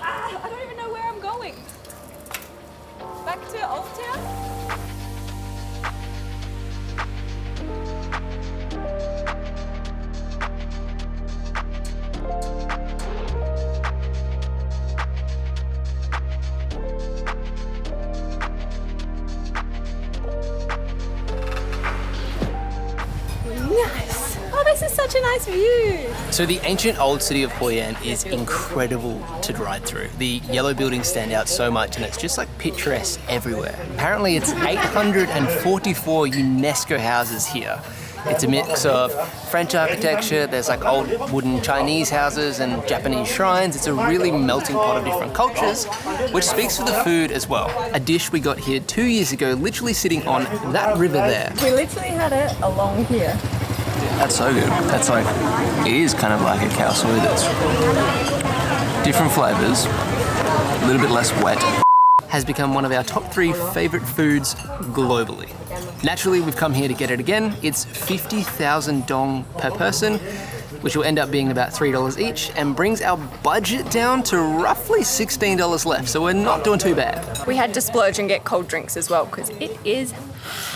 I don't even know where I'm going. Back to Old Town? Nice. Oh, this is such a nice view. So the ancient old city of Hoi An is incredible to ride through. The yellow buildings stand out so much and it's just like picturesque everywhere. Apparently it's 844 UNESCO houses here. It's a mix of French architecture, there's like old wooden Chinese houses and Japanese shrines. It's a really melting pot of different cultures, which speaks for the food as well. A dish we got here 2 years ago, literally sitting on that river there. We literally had it along here. That's so good. That's like, it is kind of like a cow soy that's different flavours, a little bit less wet. Has become one of our top 3 favourite foods globally. Naturally, we've come here to get it again. It's 50,000 dong per person, which will end up being about $3 each and brings our budget down to roughly $16 left, so we're not doing too bad. We had to splurge and get cold drinks as well because it is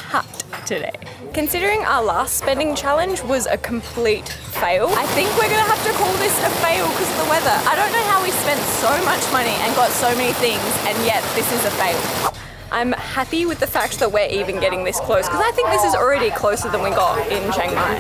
hot today. Considering our last spending challenge was a complete fail, I think we're gonna have to call this a fail because of the weather. I don't know how we spent so much money and got so many things and yet this is a fail. I'm happy with the fact that we're even getting this close because I think this is already closer than we got in Chiang Mai.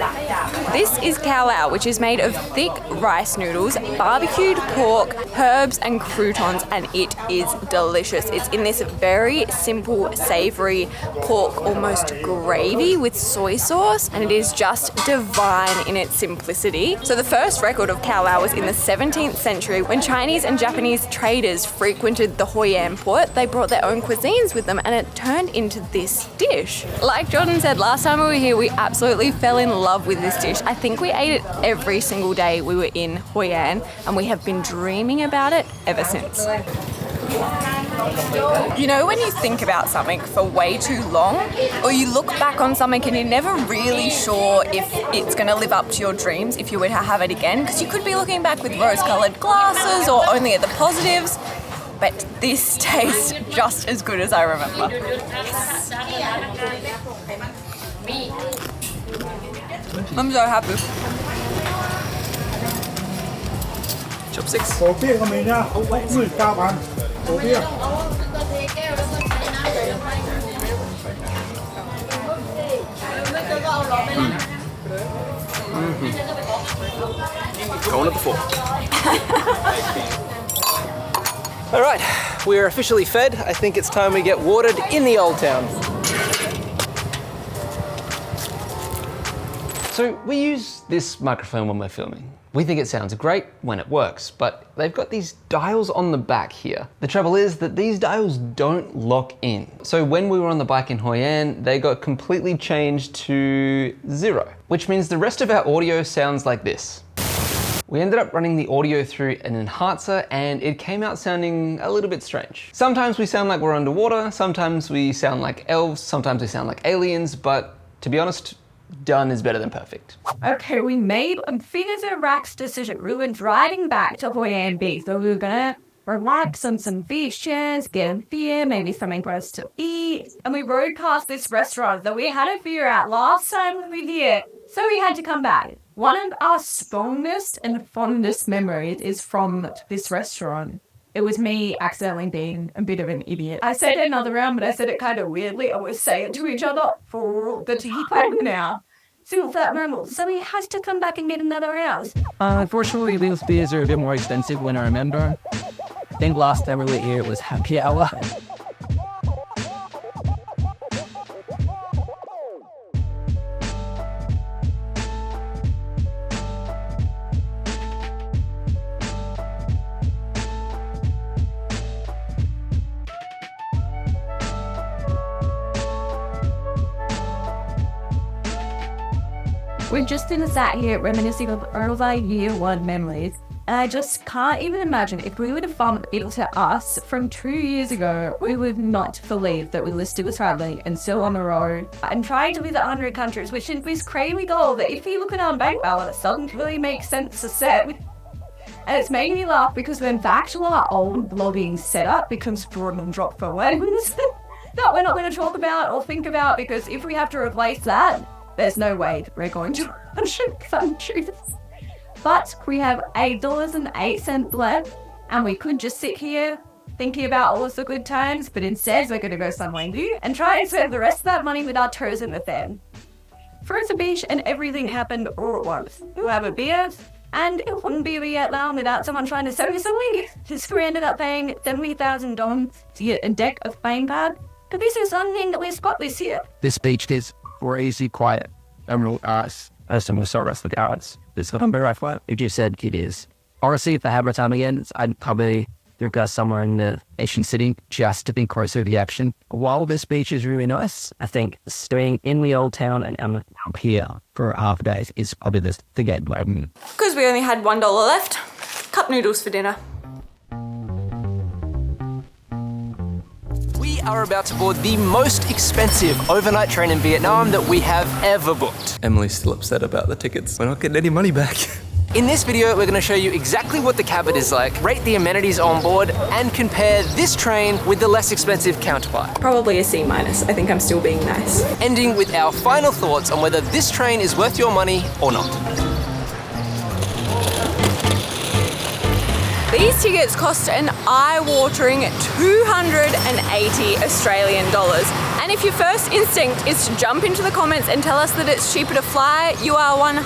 This is khao lao, which is made of thick rice noodles, barbecued pork, herbs and croutons, and it is delicious. It's in this very simple, savoury pork, almost gravy with soy sauce, and it is just divine in its simplicity. So the first record of khao lao was in the 17th century when Chinese and Japanese traders frequented the Hoi An port. They brought their own cuisines with them and it turned into this dish. Like Jordan said, last time we were here, we absolutely fell in love with this dish. I think we ate it every single day we were in Hoi An and we have been dreaming about it ever since. You know when you think about something for way too long, or you look back on something and you're never really sure if it's going to live up to your dreams if you were to have it again, because you could be looking back with rose-coloured glasses or only at the positives. But this tastes just as good as I remember. Yes. I'm so happy. Chopsticks. Tổ tiên của mình nha, không có người cao bằng. Tổ tiên. Going to the fork. All right, we're officially fed. I think it's time we get watered in the old town. So we use this microphone when we're filming. We think it sounds great when it works, but they've got these dials on the back here. The trouble is that these dials don't lock in. So when we were on the bike in Hoi An, they got completely changed to 0, which means the rest of our audio sounds like this. We ended up running the audio through an enhancer and it came out sounding a little bit strange. Sometimes we sound like we're underwater, sometimes we sound like elves, sometimes we sound like aliens, but to be honest, done is better than perfect. Okay, we made a theatre rax decision. We were driving back to Hoi An Beach, so we were gonna relax on some beaches, get a beer, maybe something for us to eat. And we rode past this restaurant that we had a beer at last time we were here, so we had to come back. One of our strongest and fondest memories is from this restaurant. It was me accidentally being a bit of an idiot. I said it another round, but I said it kind of weirdly. I always say it to each other for the time now. Since that moment, so he has to come back and get another round. Unfortunately, these beers are a bit more expensive when I remember. I think last time we were here, it was happy hour. We're just sat here reminiscing of all our year one memories. And I just can't even imagine if we would have bumped into us from 2 years ago, we would not believe that we were still traveling and still on the road and trying to visit 100 countries, which is this crazy goal that if you look at our bank balance, it doesn't really make sense to set. And it's made me laugh because when back to our old blogging setup becomes broad and drop for weddings that we're not going to talk about or think about, because if we have to replace that, there's no way that we're going to 100 countries. But we have $8.08 left, and we could just sit here thinking about all of the good times, but instead we're going to go somewhere new and try and spend the rest of that money with our toes in the sand. First the beach and everything happened all at once. We'll have a beer, and it wouldn't be a Vietnam without someone trying to sell me something. So we ended up paying $70,000 to get a deck of playing cards. But this is something that we've got this year. This beach is crazy quiet. Emerald arts. As some sort of the arts. It's not very right. If you said it is. Honestly, if I had more time again, I'd probably go somewhere in the Asian city just to be closer to the action. While this beach is really nice, I think staying in the old town and up here for half a day is probably the get. Because we only had $1 left, cup noodles for dinner. We are about to board the most expensive overnight train in Vietnam that we have ever booked. Emily's still upset about the tickets. We're not getting any money back. In this video, we're going to show you exactly what the cabin is like, rate the amenities on board, and compare this train with the less expensive counterpart. Probably a C-. I think I'm still being nice. Ending with our final thoughts on whether this train is worth your money or not. These tickets cost an eye-watering $280 Australian. And if your first instinct is to jump into the comments and tell us that it's cheaper to fly, you are 100%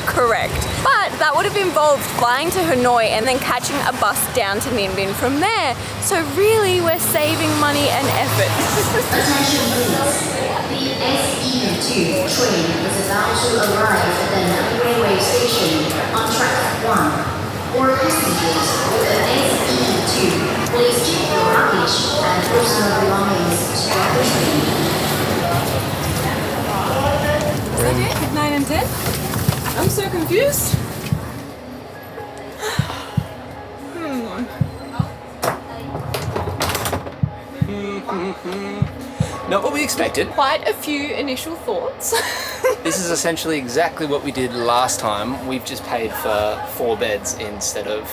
correct. But that would have involved flying to Hanoi and then catching a bus down to Ninh from there. So really, we're saving money and effort. Attention please. The SE2 train is about to arrive at the Ninh railway station on track 1. For passengers with an SE2, please check your luggage and personal belongings to the train. Okay, 9 and 10. I'm so confused. Not what we expected. Quite a few initial thoughts. This is essentially exactly what we did last time. We've just paid for 4 beds instead of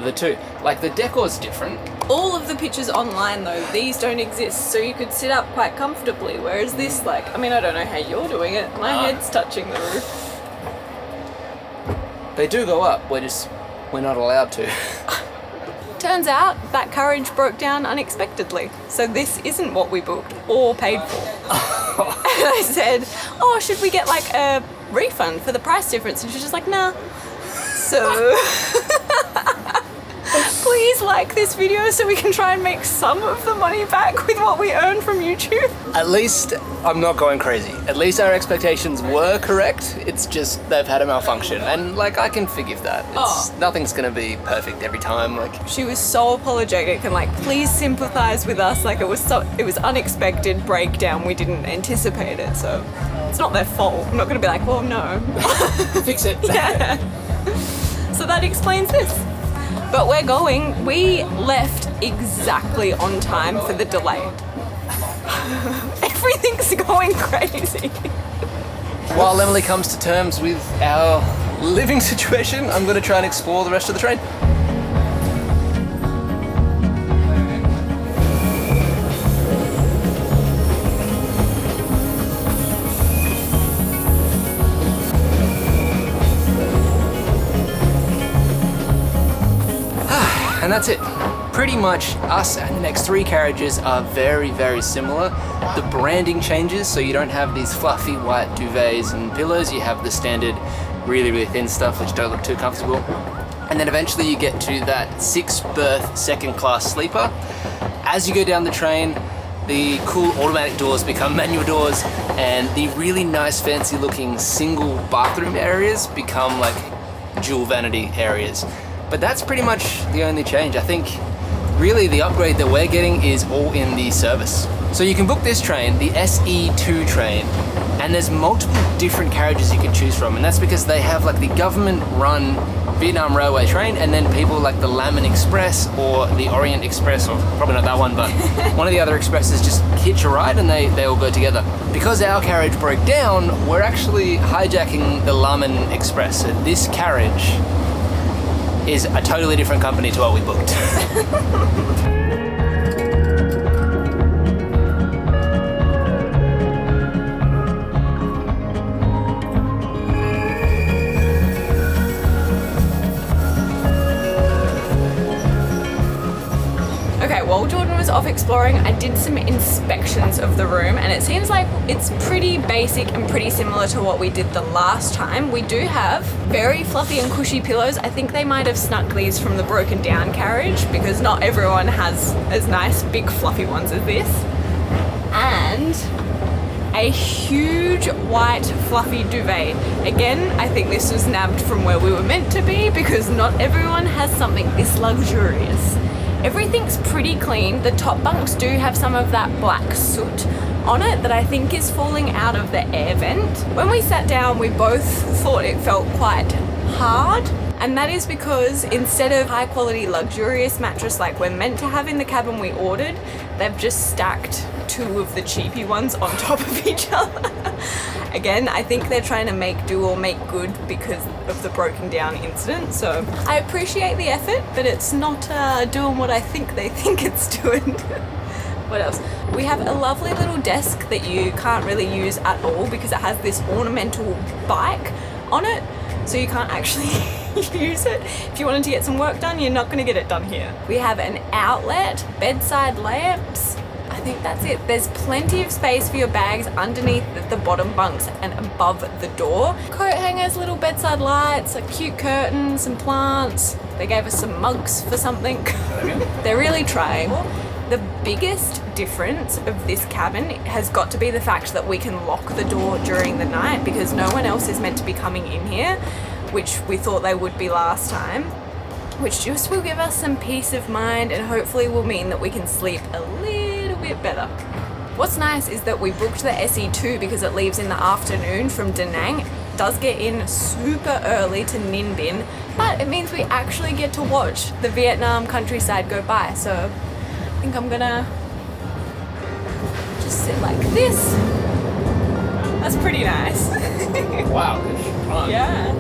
the 2. Like, the decor's different. All of the pictures online though, these don't exist, so you could sit up quite comfortably, whereas this, like, I mean, I don't know how you're doing it. My head's touching the roof. They do go up, we're not allowed to. Turns out that carriage broke down unexpectedly, so this isn't what we booked or paid for. And I said, oh, should we get like a refund for the price difference? And she's just like, nah. So please like this video so we can try and make some of the money back with what we earn from YouTube? At least I'm not going crazy. At least our expectations were correct. It's just they've had a malfunction, and like I can forgive that. Nothing's gonna be perfect every time. Like she was so apologetic and like, please sympathize with us. Like it was unexpected breakdown. We didn't anticipate it, so it's not their fault. I'm not gonna be like, well, no, fix it. Yeah. So that explains this. But we're going. We left exactly on time for the delay. Everything's going crazy. While Emily comes to terms with our living situation, I'm going to try and explore the rest of the train. And that's it. Pretty much us and the next 3 carriages are very, very similar. The branding changes, so you don't have these fluffy white duvets and pillows. You have the standard really, really thin stuff which don't look too comfortable. And then eventually you get to that 6-berth second class sleeper. As you go down the train, the cool automatic doors become manual doors, and the really nice fancy looking single bathroom areas become like dual vanity areas. But that's pretty much the only change. I think really the upgrade that we're getting is all in the service. So you can book this train, the SE2 train, and there's multiple different carriages you can choose from, and that's because they have like the government-run Vietnam Railway train, and then people like the Lamin Express or the Orient Express, or probably not that one, but one of the other expresses just hitch a ride and they all go together. Because our carriage broke down, we're actually hijacking the Lamin Express. So this carriage is a totally different company to what we booked. Okay, while Jordan was off exploring, I did some inspections of the room, and it seems like it's pretty basic and pretty similar to what we did the last time. We do have very fluffy and cushy pillows. I think they might have snuck these from the broken down carriage because not everyone has as nice big fluffy ones as this. And a huge white fluffy duvet. Again, I think this was nabbed from where we were meant to be because not everyone has something this luxurious. Everything's pretty clean. The top bunks do have some of that black soot on it that I think is falling out of the air vent. When we sat down, we both thought it felt quite hard, and that is because instead of high quality luxurious mattress like we're meant to have in the cabin we ordered, they've just stacked 2 of the cheapy ones on top of each other. Again, I think they're trying to make do or make good because of the broken down incident. So I appreciate the effort, but it's not doing what I think they think it's doing. What else? We have a lovely little desk that you can't really use at all because it has this ornamental bike on it. So you can't actually use it. If you wanted to get some work done, you're not going to get it done here. We have an outlet, bedside lamps. I think that's it. There's plenty of space for your bags underneath the bottom bunks and above the door. Coat hangers, little bedside lights, a cute curtain, some plants. They gave us some mugs for something. They're really trying. The biggest difference of this cabin has got to be the fact that we can lock the door during the night because no one else is meant to be coming in here, which we thought they would be last time, which just will give us some peace of mind and hopefully will mean that we can sleep a little bit better. What's nice is that we booked the SE2 because it leaves in the afternoon from Da Nang. It does get in super early to Ninh Binh, but it means we actually get to watch the Vietnam countryside go by. So I think I'm gonna just sit like this. That's pretty nice. Wow, good fun. Yeah.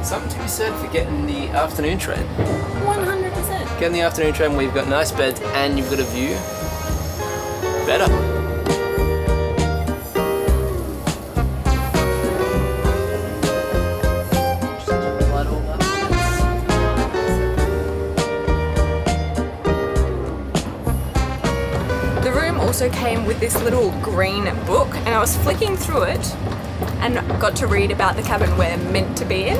Something to be said for getting the afternoon train. 100%. Getting the afternoon train where you've got nice beds and you've got a view. Better. The room also came with this little green book, and I was flicking through it and got to read about the cabin we're meant to be in.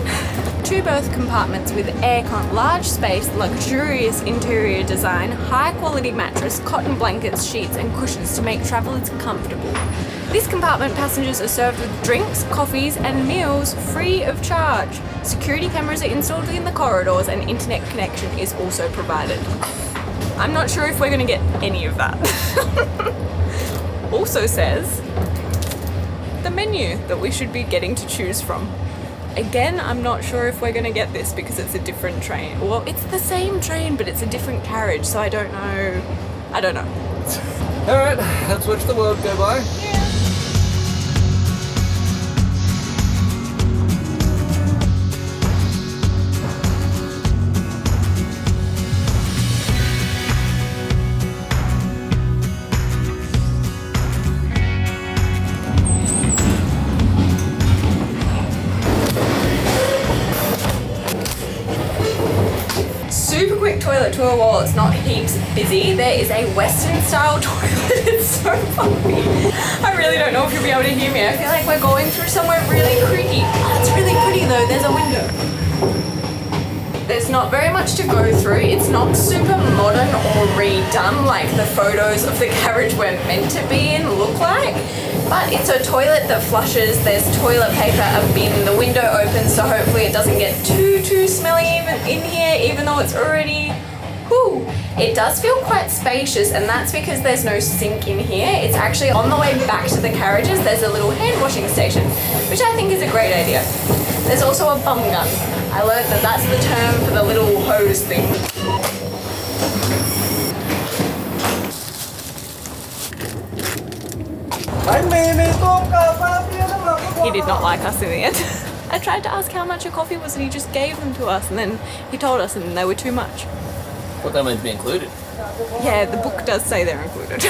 2 berth compartments with aircon, large space, luxurious interior design, high quality mattress, cotton blankets, sheets and cushions to make travellers comfortable. This compartment passengers are served with drinks, coffees and meals free of charge. Security cameras are installed in the corridors and internet connection is also provided. I'm not sure if we're going to get any of that. Also says the menu that we should be getting to choose from. Again, I'm not sure if we're going to get this because it's a different train. Well, it's the same train, but it's a different carriage, so I don't know. Alright, let's watch the world go by. Super quick toilet tour while it's not heaps busy. There is a Western style toilet. It's so funny. I really don't know if you'll be able to hear me. I feel like we're going through somewhere really creaky. Oh, it's really pretty though. There's a window. There's not very much to go through. It's not super modern or redone like the photos of the carriage we're meant to be in look like. But it's a toilet that flushes, there's toilet paper, a bin, the window opens so hopefully it doesn't get too smelly even in here, even though it's already, whew. It does feel quite spacious and that's because there's no sink in here. It's actually on the way back to the carriages, there's a little hand washing station, which I think is a great idea. There's also a bum gun. I learned that that's the term for the little hose thing. He did not like us in the end. I tried to ask how much a coffee was and he just gave them to us and then he told us and they were too much. What they meant to be included? Yeah, the book does say they're included.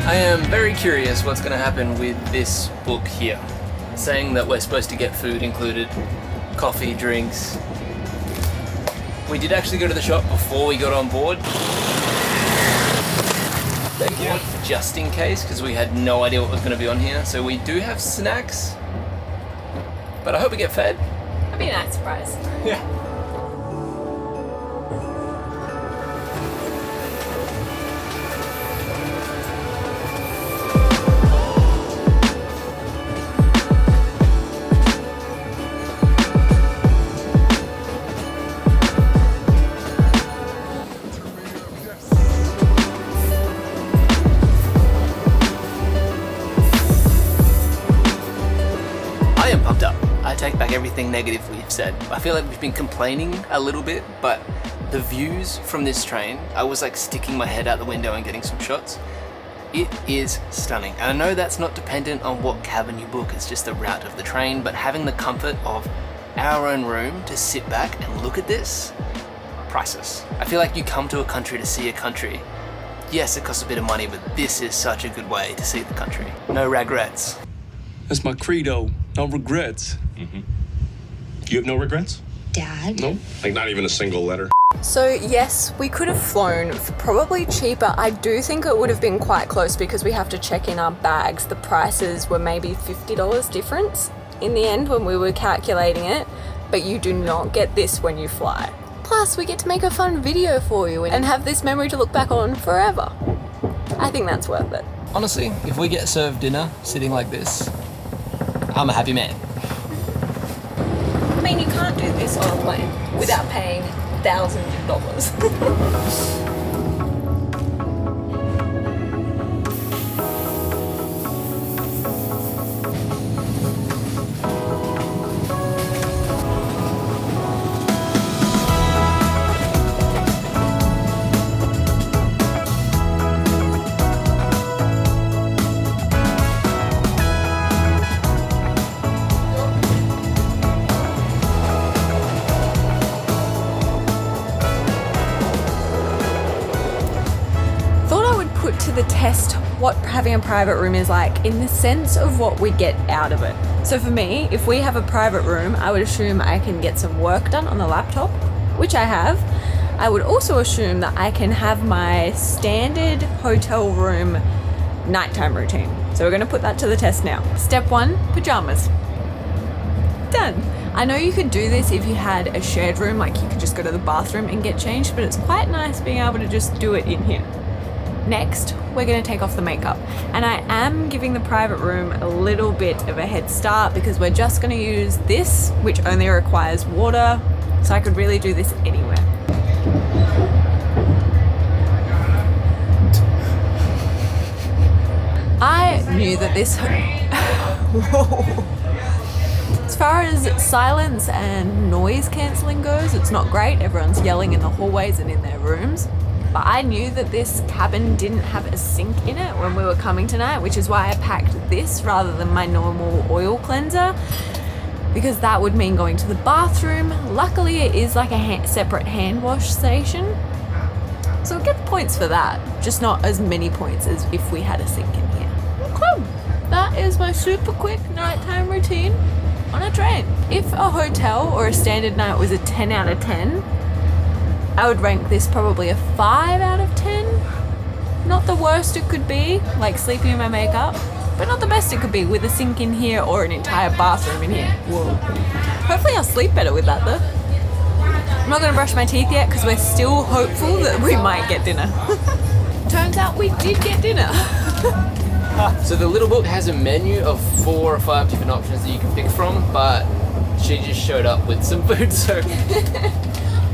I am very curious what's going to happen with this book here. Saying that we're supposed to get food included, coffee, drinks. We did actually go to the shop before we got on board. Thank you. Just in case, because we had no idea what was going to be on here. So we do have snacks, but I hope we get fed. That'd be a nice surprise. Yeah. Take back everything negative we've said. I feel like we've been complaining a little bit, but the views from this train, I was like sticking my head out the window and getting some shots. It is stunning. And I know that's not dependent on what cabin you book, it's just the route of the train, but having the comfort of our own room to sit back and look at this, priceless. I feel like you come to a country to see a country. Yes, it costs a bit of money, but this is such a good way to see the country. No regrets. That's my credo. No regrets. Mm-hmm. You have no regrets? Dad? No? Like not even a single letter? So yes, we could have flown for probably cheaper. I do think it would have been quite close because we have to check in our bags. The prices were maybe $50 difference in the end when we were calculating it, but you do not get this when you fly. Plus, we get to make a fun video for you and have this memory to look back on forever. I think that's worth it. Honestly, if we get served dinner sitting like this, I'm a happy man. I mean, you can't do this on a plane without paying thousands of dollars. To the test what having a private room is like in the sense of what we get out of it. So for me, if we have a private room, I would assume I can get some work done on the laptop, which I have, I would also assume that I can have my standard hotel room nighttime routine. So we're gonna put that to the test now. Step 1, pajamas. Done. I know you could do this if you had a shared room, like you could just go to the bathroom and get changed, but it's quite nice being able to just do it in here. Next, we're gonna take off the makeup. And I am giving the private room a little bit of a head start because we're just gonna use this, which only requires water, so I could really do this anywhere. I knew that this... Whoa. As far as silence and noise cancelling goes, it's not great. Everyone's yelling in the hallways and in their rooms. But I knew that this cabin didn't have a sink in it when we were coming tonight, which is why I packed this rather than my normal oil cleanser, because that would mean going to the bathroom. Luckily, it is like a separate hand wash station, so we'll get points for that, just not as many points as if we had a sink in here. Cool. That is my super quick nighttime routine on a train. If a hotel or a standard night was a 10 out of 10, I would rank this probably a 5 out of 10. Not the worst it could be, like sleeping in my makeup, but not the best it could be with a sink in here or an entire bathroom in here. Whoa. Hopefully I'll sleep better with that though. I'm not gonna brush my teeth yet because we're still hopeful that we might get dinner. Turns out we did get dinner. So the little book has a menu of 4 or 5 different options that you can pick from, but she just showed up with some food, so...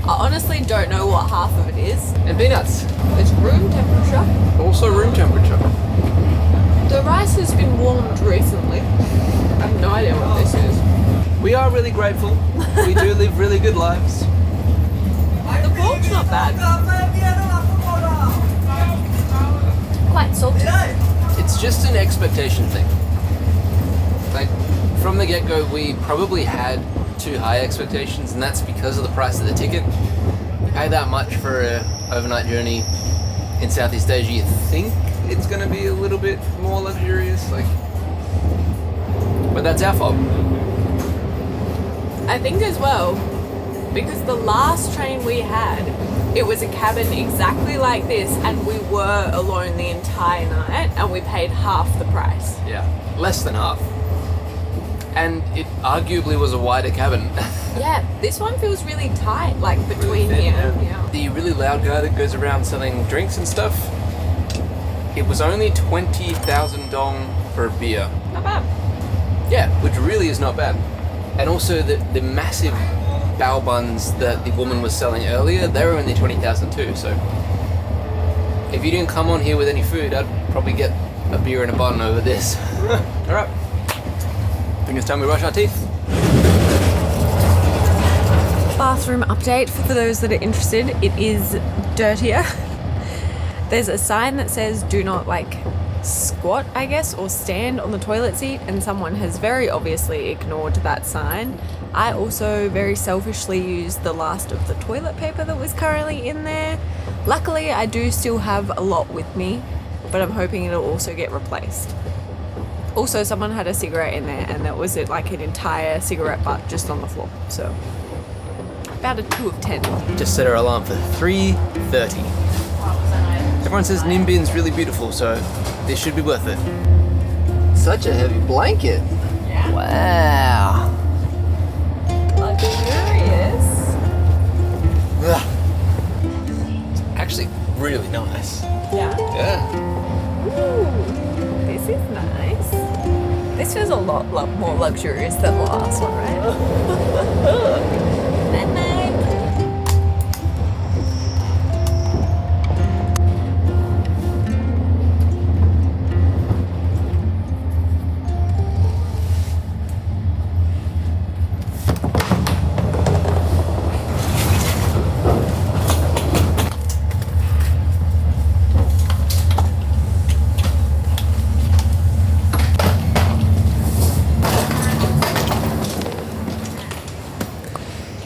I honestly don't know what half of it is. And peanuts. It's room temperature. Also room temperature. The rice has been warmed recently. I have no idea what this is. We are really grateful. We do live really good lives. The pork's not bad. Quite salty. It's just an expectation thing. Like, from the get-go, we probably had too high expectations, and that's because of the price of the ticket. You pay that much for an overnight journey in Southeast Asia, you think it's going to be a little bit more luxurious, like, but that's our fault. I think as well, because the last train we had, it was a cabin exactly like this, and we were alone the entire night, and we paid half the price. Yeah, less than half. And it arguably was a wider cabin. Yeah, this one feels really tight, like between here. Yeah. The really loud guy that goes around selling drinks and stuff, it was only 20,000 dong for a beer. Not bad. Yeah, which really is not bad. And also the massive bao buns that the woman was selling earlier, they were only 20,000 too, so if you didn't come on here with any food, I'd probably get a beer and a bun over this. Alright, I think it's time we brush our teeth. Bathroom update for those that are interested. It is dirtier. There's a sign that says do not squat, I guess, or stand on the toilet seat, and someone has very obviously ignored that sign. I also very selfishly used the last of the toilet paper that was currently in there. Luckily, I do still have a lot with me, but I'm hoping it'll also get replaced. Also, someone had a cigarette in there, and that was it, like an entire cigarette butt just on the floor. So, about a 2 of 10. Just set our alarm for 3:30. Everyone says Ninh Binh's really beautiful, so this should be worth it. Such a heavy blanket. Yeah. Wow. Luxurious. It's actually really nice. Yeah. Yeah. Ooh, this is nice. This feels a lot more luxurious than the last one, right? Night night.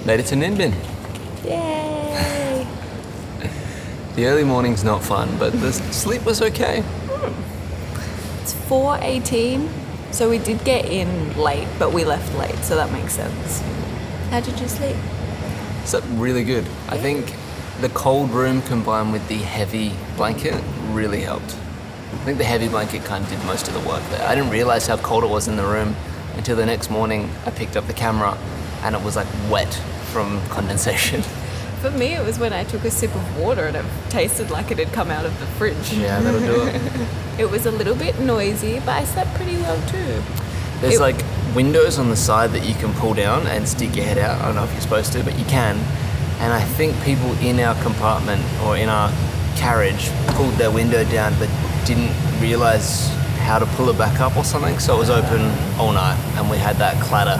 Made it to Ninh Binh. Yay! The early morning's not fun, but the sleep was okay. It's 4:18, so we did get in late, but we left late, so that makes sense. How did you sleep? Slept really good. I think the cold room combined with the heavy blanket really helped. I think the heavy blanket kind of did most of the work there. I didn't realize how cold it was in the room until the next morning I picked up the camera and it was like wet from condensation. For me, it was when I took a sip of water and it tasted like it had come out of the fridge. Yeah, that'll do it. It was a little bit noisy, but I slept pretty well too. There's like windows on the side that you can pull down and stick your head out. I don't know if you're supposed to, but you can. And I think people in our compartment or in our carriage pulled their window down but didn't realize how to pull it back up or something. So it was open all night and we had that clatter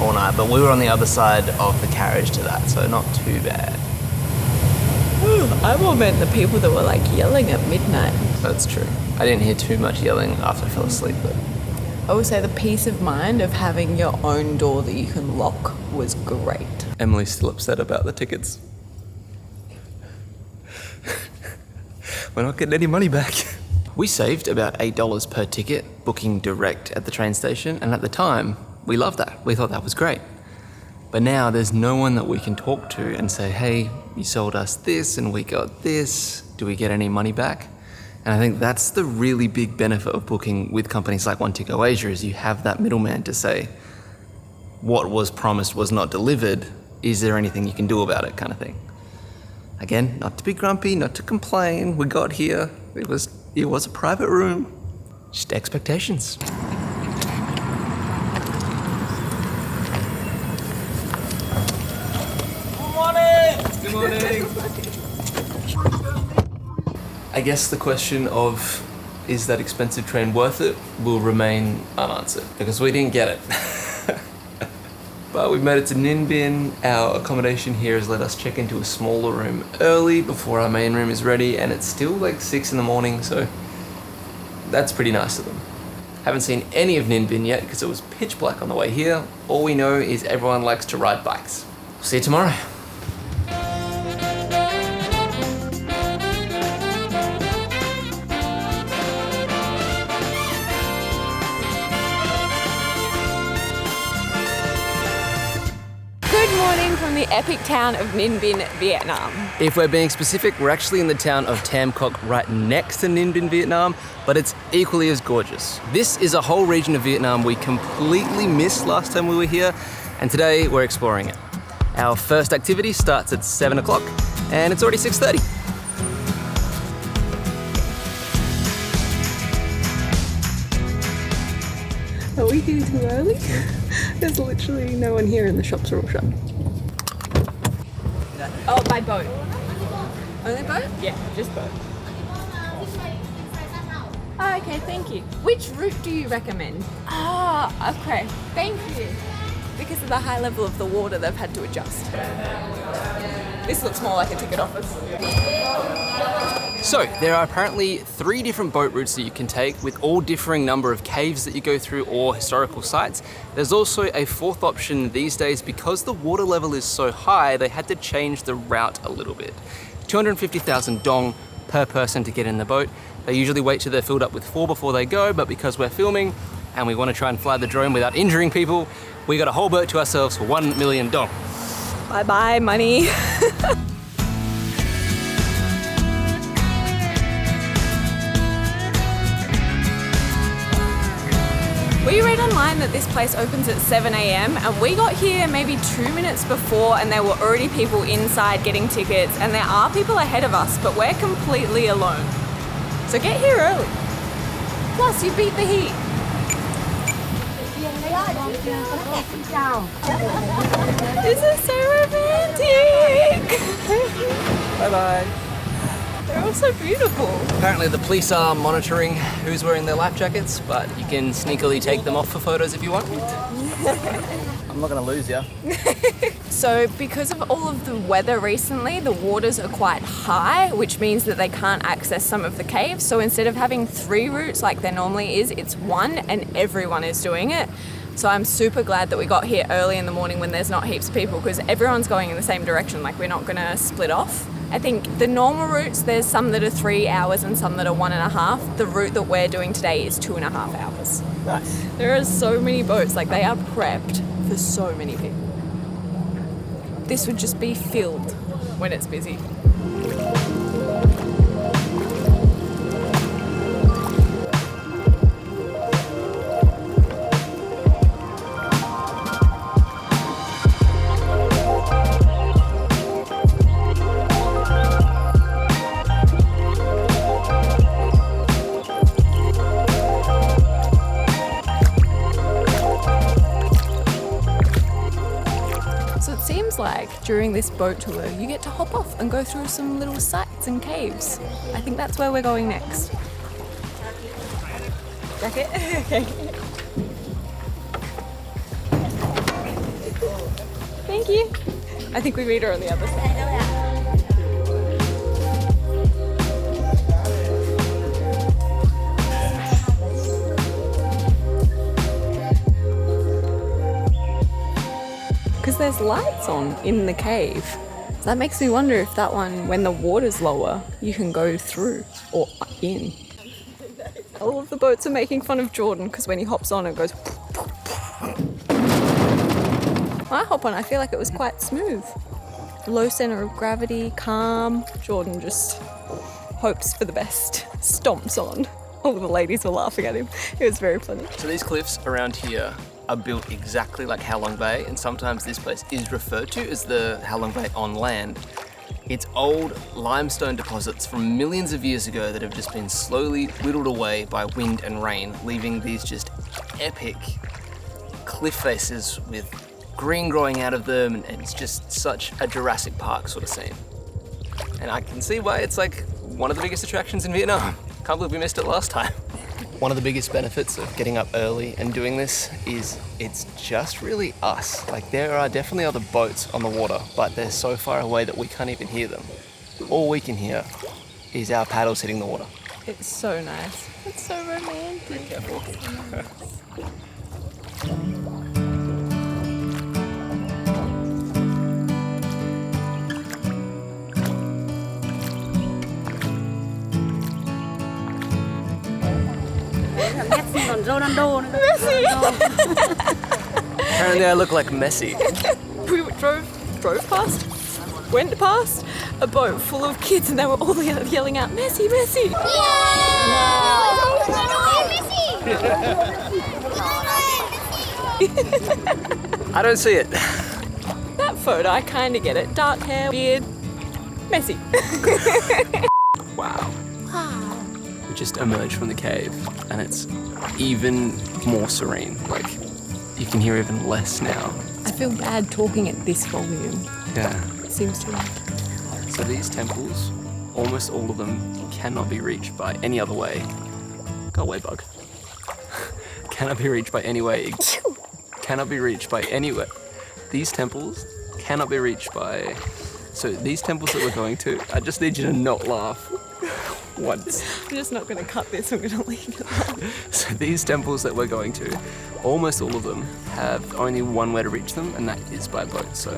all night. But we were on the other side of the carriage to that, so not too bad. I more meant the people that were like yelling at midnight. That's true. I didn't hear too much yelling after I fell asleep, but I would say the peace of mind of having your own door that you can lock was great. Emily's still upset about the tickets. We're not getting any money back. We saved about $8 per ticket booking direct at the train station, and at the time, we loved that. We thought that was great. But now there's no one that we can talk to and say, hey, you sold us this and we got this. Do we get any money back? And I think that's the really big benefit of booking with companies like One Ticket Asia is you have that middleman to say, what was promised was not delivered. Is there anything you can do about it, kind of thing. Again, not to be grumpy, not to complain. We got here. It was a private room. Just expectations. Good morning. I guess the question of is that expensive train worth it will remain unanswered because we didn't get it. But we've made it to Ninh Binh. Our accommodation here has let us check into a smaller room early before our main room is ready, and it's still like 6 in the morning, so that's pretty nice of them. Haven't seen any of Ninh Binh yet because it was pitch black on the way here. All we know is everyone likes to ride bikes. See you tomorrow. From the epic town of Ninh Binh, Vietnam. If we're being specific, we're actually in the town of Tam Quoc right next to Ninh Binh, Vietnam, but it's equally as gorgeous. This is a whole region of Vietnam we completely missed last time we were here, and today we're exploring it. Our first activity starts at 7 o'clock, and it's already 6:30. Are we here too early? There's literally no one here and the shops are all shut. Oh, by boat. Only boat? Yeah, just boat. Oh, okay, thank you. Which route do you recommend? Ah, okay, thank you. Because of the high level of the water, they've had to adjust. This looks more like a ticket office. So, there are apparently 3 different boat routes that you can take with all differing number of caves that you go through or historical sites. There's also a 4th option these days because the water level is so high, they had to change the route a little bit. 250,000 dong per person to get in the boat. They usually wait till they're filled up with 4 before they go, but because we're filming and we want to try and fly the drone without injuring people, we got a whole boat to ourselves for 1 million dong. Bye-bye, money. We read online that this place opens at 7 a.m. and we got here maybe 2 minutes before and there were already people inside getting tickets, and there are people ahead of us, but we're completely alone. So get here early. Plus you beat the heat. This is so romantic. Bye-bye. They're all so beautiful. Apparently the police are monitoring who's wearing their life jackets, but you can sneakily take them off for photos if you want. I'm not gonna lose you. So because of all of the weather recently, the waters are quite high, which means that they can't access some of the caves. So instead of having 3 routes like there normally is, it's 1 and everyone is doing it. So I'm super glad that we got here early in the morning when there's not heaps of people, because everyone's going in the same direction, like we're not gonna split off. I think the normal routes, there's some that are 3 hours and some that are 1.5. The route that we're doing today is 2.5 hours. Nice. There are so many boats, like they are prepped for so many people. this would just be filled when it's busy. Like during this boat tour, you get to hop off and go through some little sites and caves. I think that's where we're going next. Jacket? Okay. Thank you. I think we meet her on the other side. Because there's lights on in the cave. So that makes me wonder if that one, when the water's lower, you can go through or in. All of the boats are making fun of Jordan because when he hops on it goes. When I hop on, I feel like it was quite smooth. Low center of gravity, calm. Jordan just hopes for the best, stomps on. All the ladies were laughing at him. It was very funny. So these cliffs around here are built exactly like Halong Bay, and sometimes this place is referred to as the Halong Bay on land. It's old limestone deposits from millions of years ago that have just been slowly whittled away by wind and rain, leaving these just epic cliff faces with green growing out of them, and it's just such a Jurassic Park sort of scene. And I can see why it's like one of the biggest attractions in Vietnam. Can't believe we missed it last time. One of the biggest benefits of getting up early and doing this is it's just really us. Like there are definitely other boats on the water, but they're so far away that we can't even hear them. All we can hear is our paddles hitting the water. It's so nice. It's so romantic. Be careful. Messi! Apparently I look like Messi. We went past a boat full of kids and they were all yelling out, Messi, Messi! I don't see it. That photo, I kind of get it. Dark hair, beard, Messi. Wow. We just emerged from the cave and it's even more serene. Like, you can hear even less now. I feel bad talking at this volume. Yeah. It seems too loud. So these temples, almost all of them cannot be reached by any other way. Go away, bug. Cannot be reached by any way. Cannot be reached by any way. These temples cannot be reached by... So these temples that we're going to, I just need you to not laugh. Once. I'm just not going to cut this, I'm going to leave it. So these temples that we're going to, almost all of them have only one way to reach them, and that is by boat. So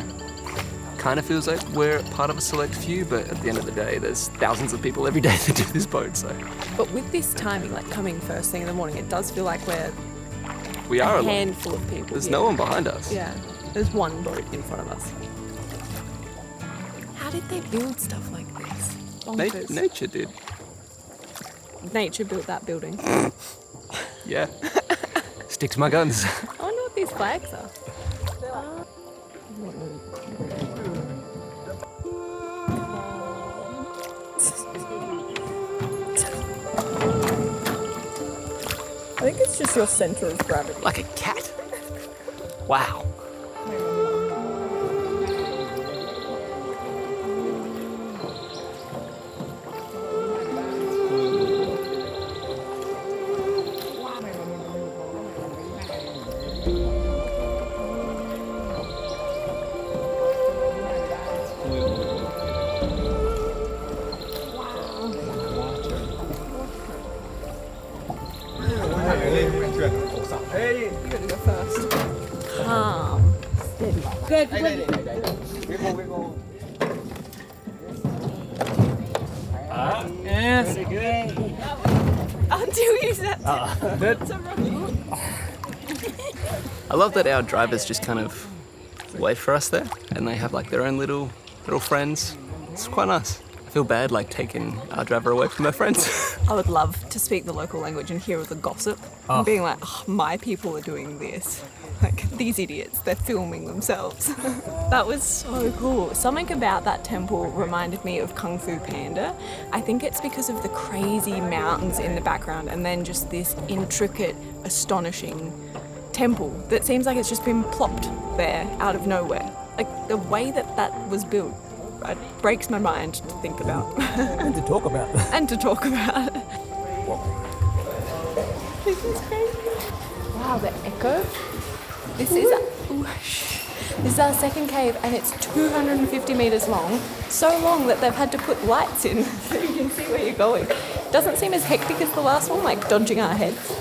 kind of feels like we're part of a select few, but at the end of the day, there's thousands of people every day that do this boat. So. But with this timing, like coming first thing in the morning, it does feel like we are a handful of people. There's no one behind us. Yeah, there's one boat in front of us. How did they build stuff like this? Bonkers. Nature did. Nature built that building. Yeah. Stick to my guns. I wonder what these flags are. I think it's just your center of gravity. Like a cat. Wow. I love that our drivers just kind of wait for us there, and they have like their own little friends. It's quite nice. I feel bad like taking our driver away from their friends. I would love to speak the local language and hear all the gossip. And being like, oh, my people are doing this. Like, these idiots, they're filming themselves. That was so cool. Something about that temple reminded me of Kung Fu Panda. I think it's because of the crazy mountains in the background and then just this intricate, astonishing temple that seems like it's just been plopped there out of nowhere. Like, the way that was built, it breaks my mind to think about. And to talk about. And to talk about. This is crazy. Wow, the echo. This is our second cave, and it's 250 meters long. So long that they've had to put lights in so you can see where you're going. Doesn't seem as hectic as the last one, like dodging our heads.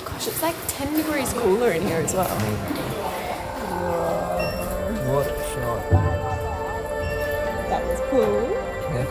Gosh, it's like 10 degrees cooler in here as well. Whoa. What a shot. That was cool. Yeah.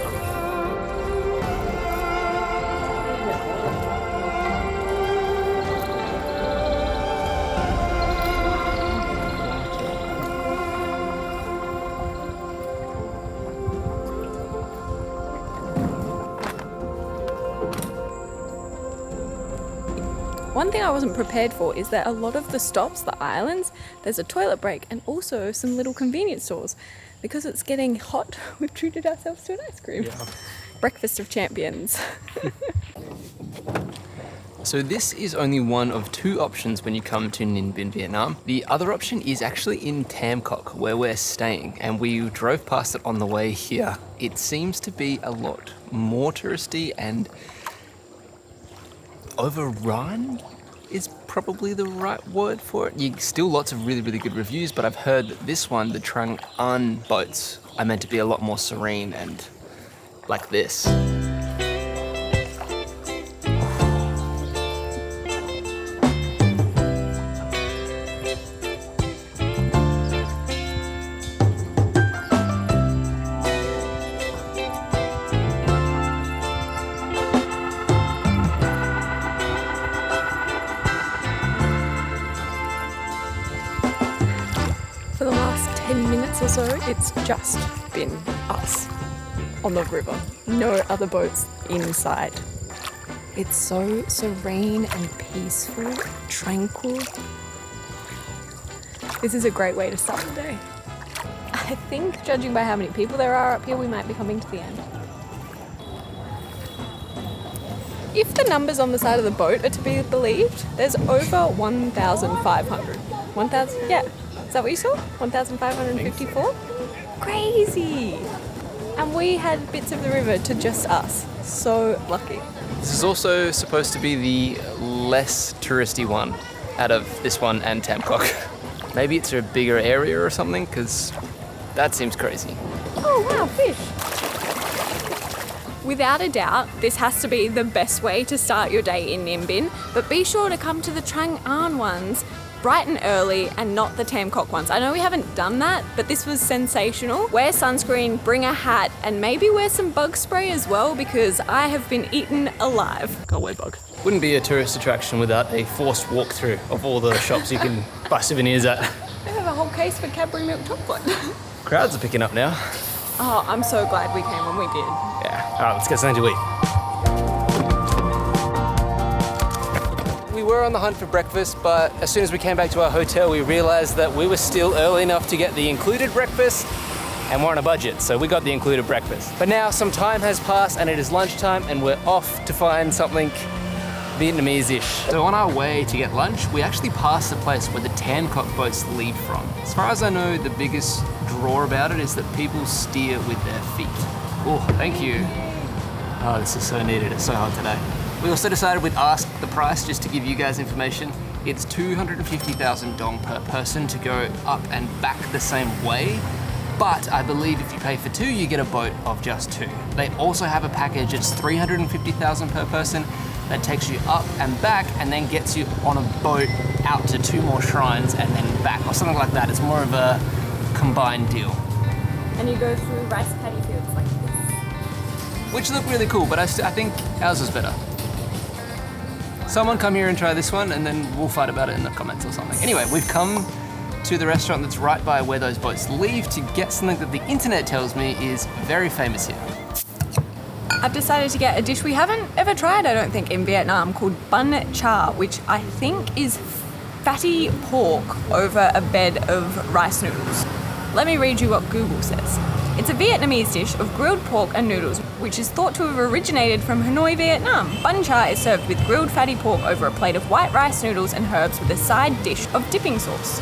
One thing I wasn't prepared for is that a lot of the stops, the islands, there's a toilet break and also some little convenience stores. Because it's getting hot, we've treated ourselves to an ice cream. Yeah. Breakfast of champions. So this is only one of two options when you come to Ninh Binh, Vietnam. The other option is actually in Tam Quoc, where we're staying, and we drove past it on the way here. It seems to be a lot more touristy and overrun is probably the right word for it. Still lots of really, really good reviews, but I've heard that this one, the Trang An boats, are meant to be a lot more serene and like this. For the last 10 minutes or so, it's just been us on the river. No other boats inside. It's so serene and peaceful, tranquil. This is a great way to start the day. I think, judging by how many people there are up here, we might be coming to the end. If the numbers on the side of the boat are to be believed, there's over 1,500. 1,000? Yeah. Is that what you saw? 1,554? Crazy! And we had bits of the river to just us. So lucky. This is also supposed to be the less touristy one out of this one and Tam Quoc. Maybe it's a bigger area or something, because that seems crazy. Oh wow, fish! Without a doubt, this has to be the best way to start your day in Ninh Binh, but be sure to come to the Trang An ones bright and early and not the Tam Quoc ones. I know we haven't done that, but this was sensational. Wear sunscreen, bring a hat, and maybe wear some bug spray as well, because I have been eaten alive. Can't wait, bug. Wouldn't be a tourist attraction without a forced walkthrough of all the shops you can buy souvenirs at. They have a whole case for Cadbury milk chocolate. Crowds are picking up now. Oh, I'm so glad we came when we did. Yeah, all right, let's get something to eat. We were on the hunt for breakfast, but as soon as we came back to our hotel, we realized that we were still early enough to get the included breakfast, and we're on a budget, so we got the included breakfast. But now some time has passed and it is lunchtime, and we're off to find something Vietnamese-ish. So on our way to get lunch, we actually passed the place where the Tam Quoc boats leave from. As far as I know, the biggest draw about it is that people steer with their feet. Oh, thank you. Oh, this is so needed. It's so hot today. We also decided we'd ask the price just to give you guys information. It's 250,000 dong per person to go up and back the same way. But I believe if you pay for two, you get a boat of just two. They also have a package, it's 350,000 per person, that takes you up and back and then gets you on a boat out to two more shrines and then back, or something like that. It's more of a combined deal. And you go through rice paddy fields like this. Which look really cool, but I think ours is better. Someone come here and try this one and then we'll fight about it in the comments or something. Anyway, we've come to the restaurant that's right by where those boats leave to get something that the internet tells me is very famous here. I've decided to get a dish we haven't ever tried, I don't think, in Vietnam called bun cha, which I think is fatty pork over a bed of rice noodles. Let me read you what Google says. It's a Vietnamese dish of grilled pork and noodles, which is thought to have originated from Hanoi, Vietnam. Bun cha is served with grilled fatty pork over a plate of white rice noodles and herbs with a side dish of dipping sauce.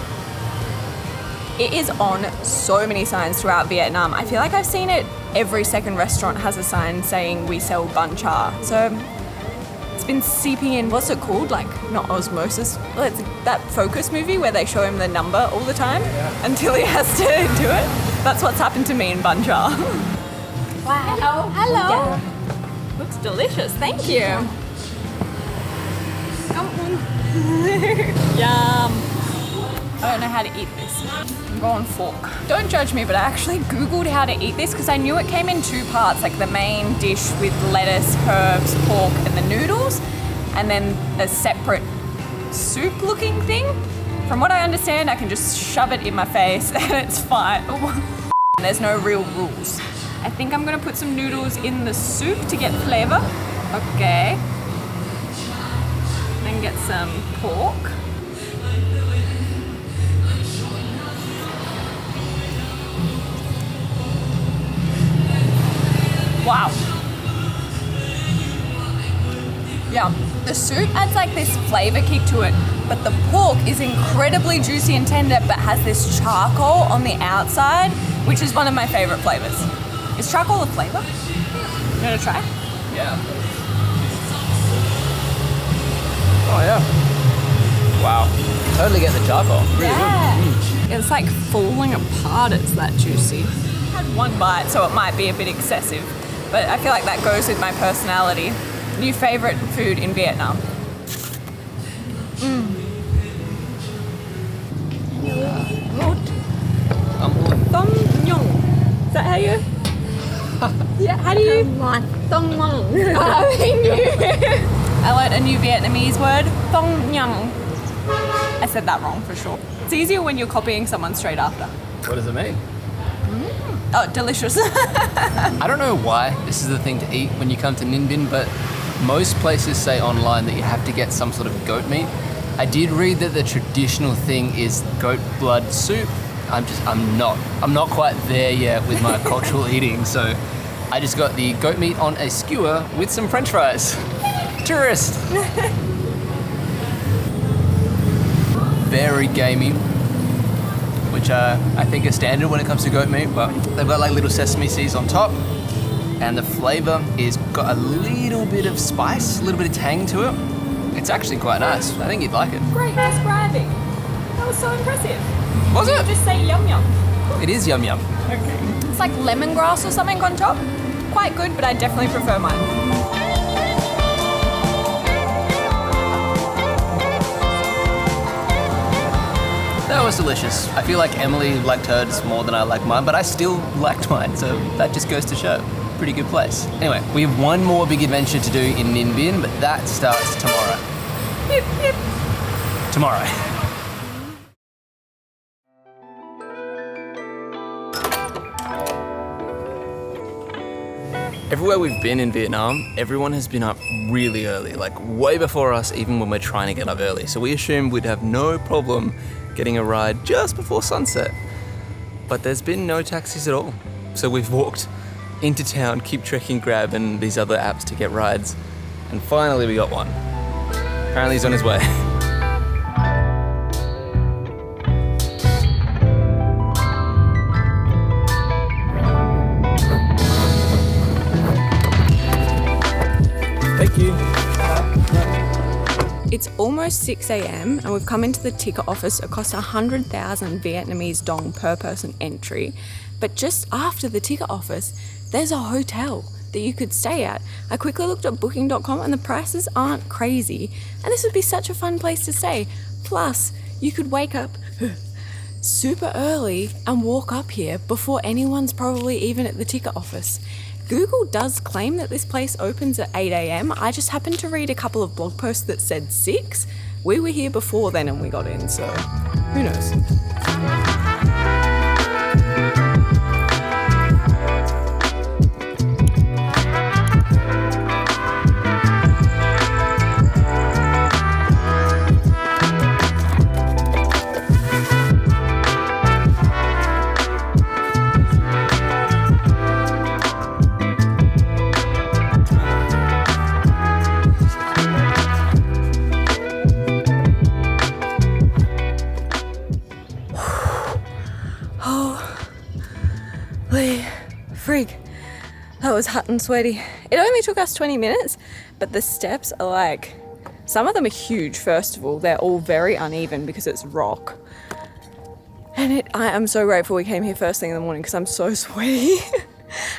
It is on so many signs throughout Vietnam. I feel like I've seen it. Every second restaurant has a sign saying we sell bun cha. So it's been seeping in, what's it called? Like, not osmosis. Well, it's that Focus movie where they show him the number all the time until he has to do it. That's what's happened to me in bun cha. Wow. Hello. Looks delicious, thank you. Yum. I don't know how to eat this. I'm going fork. Don't judge me, but I actually Googled how to eat this because I knew it came in two parts, like the main dish with lettuce, herbs, pork, and the noodles, and then a separate soup-looking thing. From what I understand, I can just shove it in my face and it's fine. There's no real rules. I think I'm gonna put some noodles in the soup to get flavor. Okay. Then get some pork. Wow. Yeah, the soup adds like this flavor kick to it, but the pork is incredibly juicy and tender, but has this charcoal on the outside, which is one of my favorite flavors. Is charcoal a flavor? You wanna try? Yeah. Oh yeah. Wow. Totally get the charcoal. Really good. It's like falling apart, it's that juicy. I had one bite, so it might be a bit excessive, but I feel like that goes with my personality. New favorite food in Vietnam. Tông nhung. Is that how you? Yeah, how do you? Tông nhung. I learned a new Vietnamese word, tông nhung. I said that wrong for sure. It's easier when you're copying someone straight after. What does it mean? Oh, delicious. I don't know why this is the thing to eat when you come to Ninh Binh, but most places say online that you have to get some sort of goat meat. I did read that the traditional thing is goat blood soup. I'm not quite there yet with my cultural eating, so I just got the goat meat on a skewer with some French fries. Tourist. Very gamey, which I think is standard when it comes to goat meat, but they've got like little sesame seeds on top, and the flavor is got a little bit of spice, a little bit of tang to it. It's actually quite nice. I think you'd like it. Great describing. That was so impressive. Was it? Just say yum yum. It is yum yum. Okay. It's like lemongrass or something on top. Quite good, but I definitely prefer mine. That was delicious. I feel like Emily liked hers more than I like mine, but I still liked mine, so that just goes to show. Pretty good place. Anyway, we have one more big adventure to do in Ninh Binh, but that starts tomorrow. Yep, yep. Tomorrow. Everywhere we've been in Vietnam, everyone has been up really early, like way before us, even when we're trying to get up early. So we assumed we'd have no problem getting a ride just before sunset. But there's been no taxis at all. So we've walked into town, keep trekking Grab and these other apps to get rides. And finally we got one. Apparently he's on his way. Thank you. It's almost 6 a.m. and we've come into the ticket office. It costs 100,000 Vietnamese dong per person entry. But just after the ticket office, there's a hotel that you could stay at. I quickly looked at booking.com and the prices aren't crazy. And this would be such a fun place to stay. Plus, you could wake up super early and walk up here before anyone's probably even at the ticket office. Google does claim that this place opens at 8 a.m. I just happened to read a couple of blog posts that said 6, we were here before then and we got in, so who knows? Freak, that was hot and sweaty. It only took us 20 minutes, but the steps are like, some of them are huge. First of all, they're all very uneven because it's rock. And I am so grateful we came here first thing in the morning because I'm so sweaty.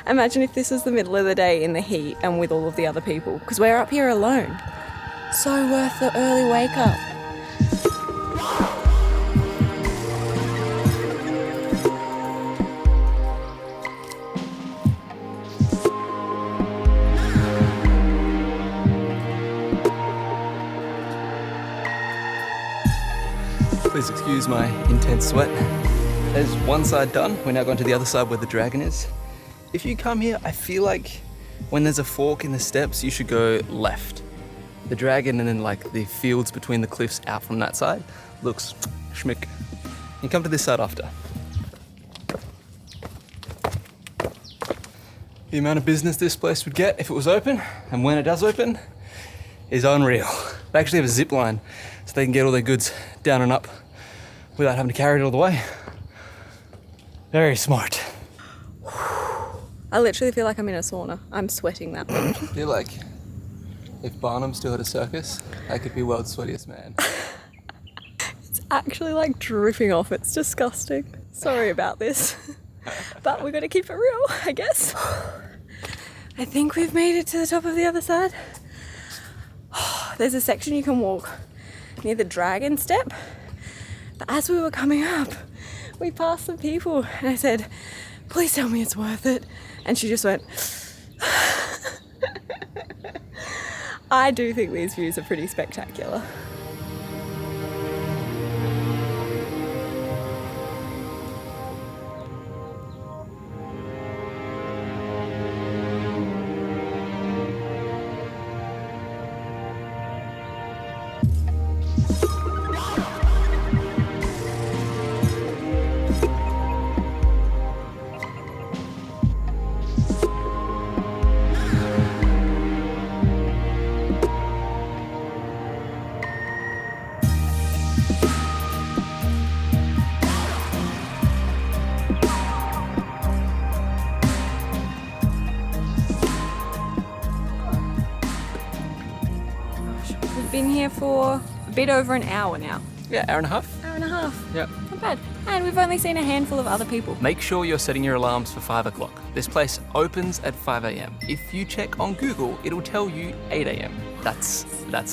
Imagine if this was the middle of the day in the heat and with all of the other people, because we're up here alone. So worth the early wake up. Please excuse my intense sweat. There's one side done, we're now going to the other side where the dragon is. If you come here, I feel like when there's a fork in the steps, you should go left. The dragon and then like the fields between the cliffs out from that side looks schmick. You come to this side after. The amount of business this place would get if it was open, and when it does open, is unreal. They actually have a zip line so they can get all their goods down and up without having to carry it all the way. Very smart. I literally feel like I'm in a sauna. I'm sweating that much. I feel like if Barnum still had a circus, I could be world's sweatiest man. It's actually like dripping off. It's disgusting. Sorry about this. But we're gonna keep it real, I guess. I think we've made it to the top of the other side. There's a section you can walk near the dragon step. But as we were coming up, we passed some people and I said, please tell me it's worth it. And she just went, I do think these views are pretty spectacular. Been here for a bit over an hour now. Yeah, hour and a half. Hour and a half. Yep. Not bad. And we've only seen a handful of other people. Make sure you're setting your alarms for 5 o'clock. This place opens at 5 a.m. If you check on Google, it'll tell you 8 a.m. That's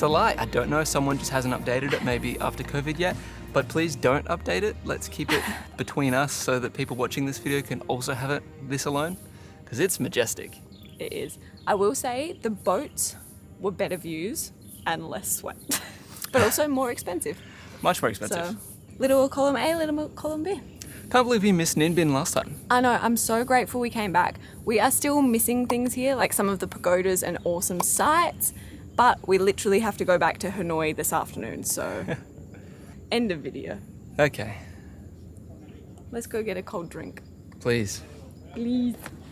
a lie. I don't know, someone just hasn't updated it maybe after COVID yet, but please don't update it. Let's keep it between us so that people watching this video can also have this alone, because it's majestic. It is. I will say the boats were better views and less sweat, but also more expensive. Much more expensive. So, little column A, little column B. Can't believe we missed Ninh last time. I know, I'm so grateful we came back. We are still missing things here, like some of the pagodas and awesome sights, but we literally have to go back to Hanoi this afternoon, so end of video. Okay. Let's go get a cold drink. Please. Please.